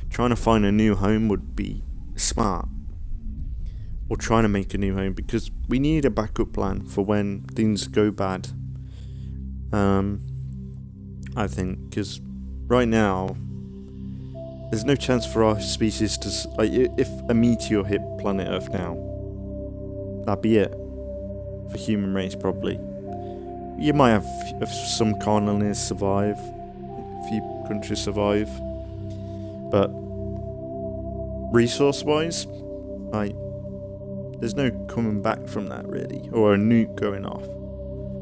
trying to find a new home would be smart. Or trying to make a new home, because we need a backup plan for when things go bad. I think, because right now there's no chance for our species to, like, if a meteor hit planet Earth now, that'd be it for human race probably. You might have some colonies survive, a few countries survive, but resource-wise, like, there's no coming back from that really, or a nuke going off.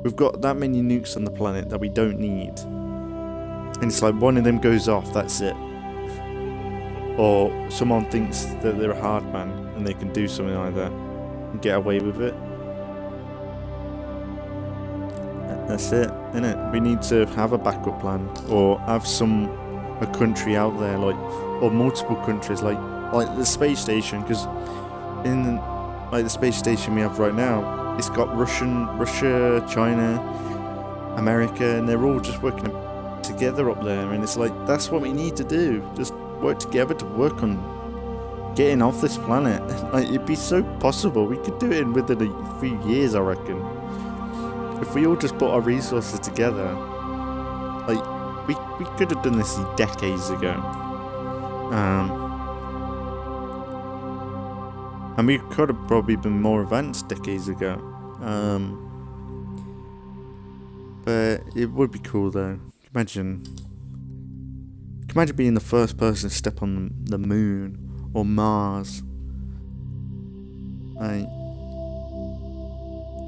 We've got that many nukes on the planet that we don't need, and it's like one of them goes off, that's it. Or someone thinks that they're a hard man and they can do something like that and get away with it. That's it, innit? We need to have a backup plan, or have a country out there, like, or multiple countries, like the space station, because in like the space station we have right now, it's got Russia, China, America, and they're all just working together up there, and it's like, that's what we need to do. Just work together to work on getting off this planet. Like, it'd be so possible. We could do it within a few years, I reckon. If we all just put our resources together, like, we could have done this decades ago. And we could have probably been more advanced decades ago. But it would be cool though. Imagine being the first person to step on the moon or Mars. Like,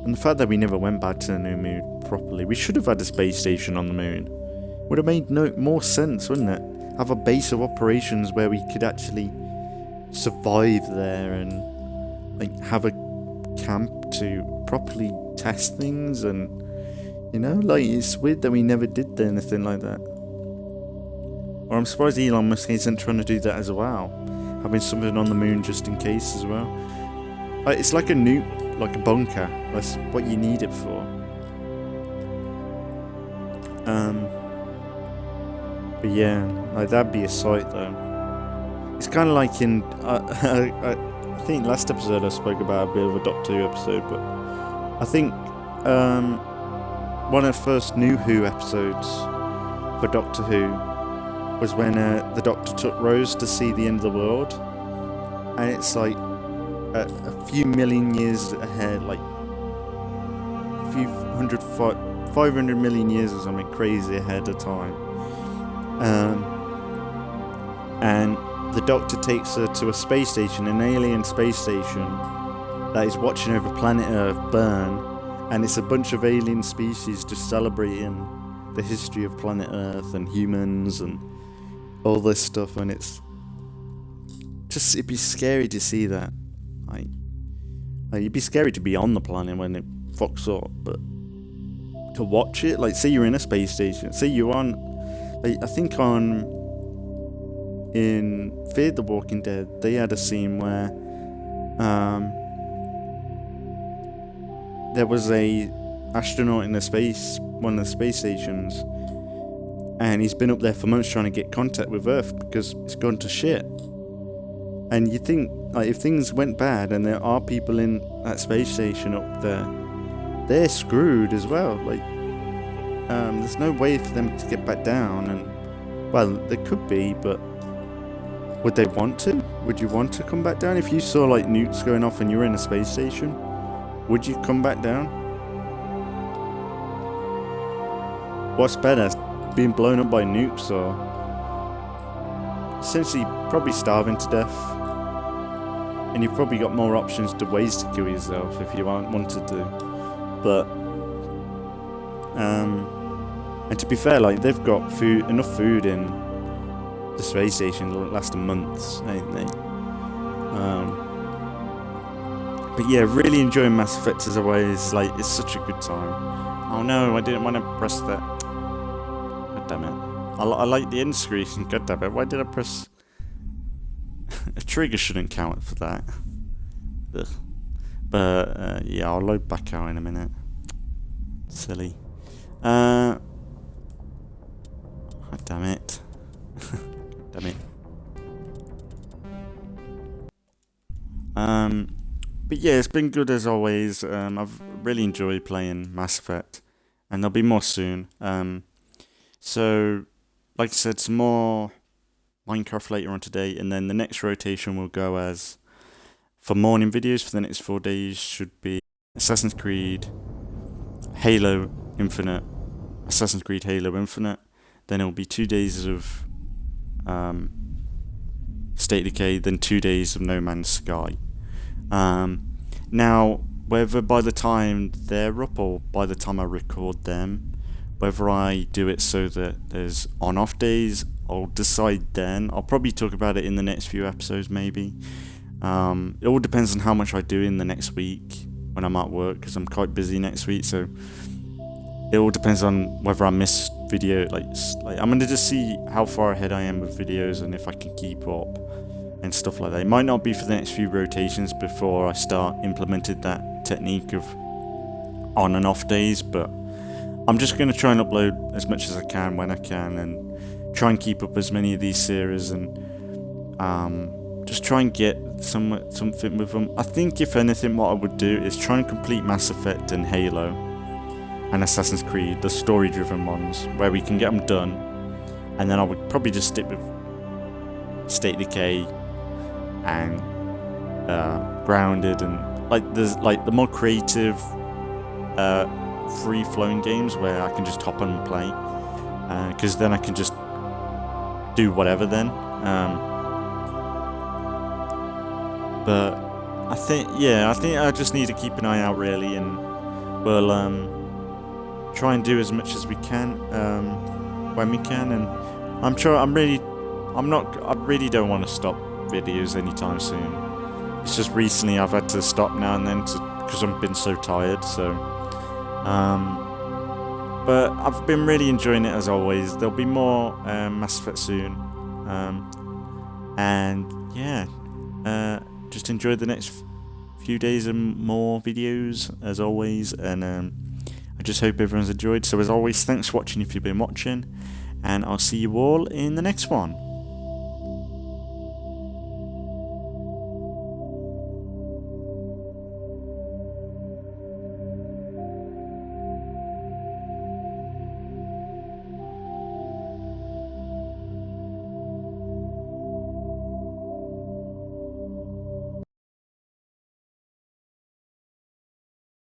and the fact that we never went back to the new moon properly. We should have had a space station on the moon. Would have made more sense, wouldn't it? Have a base of operations where we could actually survive there, and like have a camp to properly test things, and you know, like, it's weird that we never did anything like that. Or I'm surprised Elon Musk isn't trying to do that as well, having something on the moon just in case as well. Like, it's like a nuke, like a bunker. That's what you need it for. But yeah, like that'd be a sight though. It's kind of like in I think last episode I spoke about a bit of a Doctor Who episode, but I think one of the first New Who episodes for Doctor Who was when the Doctor took Rose to see the end of the world, and it's like a few million years ahead, like a few 500 million years or something crazy ahead of time. And the Doctor takes her to a space station, an alien space station that is watching over planet Earth burn, and it's a bunch of alien species just celebrating the history of planet Earth and humans and all this stuff, and it's just, it'd be scary to see that. Like it'd be scary to be on the planet when it fucks up, but to watch it, like say you're in a space station, say you're on, like, I think in Fear the Walking Dead, they had a scene where there was a astronaut in one of the space stations, and he's been up there for months trying to get contact with Earth because it's gone to shit. And you think, like, if things went bad and there are people in that space station up there, they're screwed as well. Like, there's no way for them to get back down, and well, there could be, but would they want to? Would you want to come back down? If you saw like nukes going off and you were in a space station, would you come back down? What's better, being blown up by nukes or essentially probably starving to death? And you've probably got more options to ways to kill yourself if you wanted to. But and to be fair, like they've got enough food in the space station to last months, ain't they? But yeah, really enjoying Mass Effect as always. Like, it's such a good time. Oh no, I didn't want to press that. God damn it. I like the end screen. God damn it, why did I press... A trigger shouldn't count for that. Ugh. But yeah, I'll load back out in a minute. Silly. God damn it. Damn it. But yeah, it's been good as always. I've really enjoyed playing Mass Effect, and there'll be more soon. So, like I said, some more Minecraft later on today, and then the next rotation will go as, for morning videos for the next 4 days, should be Assassin's Creed, Halo Infinite, Assassin's Creed Halo Infinite. Then it will be 2 days of State of Decay, then 2 days of No Man's Sky. Now, whether by the time they're up or by the time I record them, whether I do it so that there's on-off days, I'll decide then. I'll probably talk about it in the next few episodes, maybe. It all depends on how much I do in the next week when I'm at work, because I'm quite busy next week, so it all depends on whether I miss video. Like I'm gonna just see how far ahead I am with videos and if I can keep up and stuff like that. It might not be for the next few rotations before I start implementing that technique of on and off days, but I'm just gonna try and upload as much as I can when I can, and try and keep up as many of these series, and just try and get something with them. I think if anything, what I would do is try and complete Mass Effect and Halo and Assassin's Creed, the story-driven ones, where we can get them done, and then I would probably just stick with State of Decay and Grounded, and there's the more creative, free-flowing games where I can just hop on and play, because then I can just do whatever then. But I think I just need to keep an eye out really, and we'll try and do as much as we can when we can. And I really don't want to stop videos anytime soon. It's just recently I've had to stop now and then because I've been so tired. So, but I've been really enjoying it as always. There'll be more Mass Effect soon, and yeah, just enjoy the next few days and more videos as always. And I just hope everyone's enjoyed. So as always, thanks for watching if you've been watching, and I'll see you all in the next one.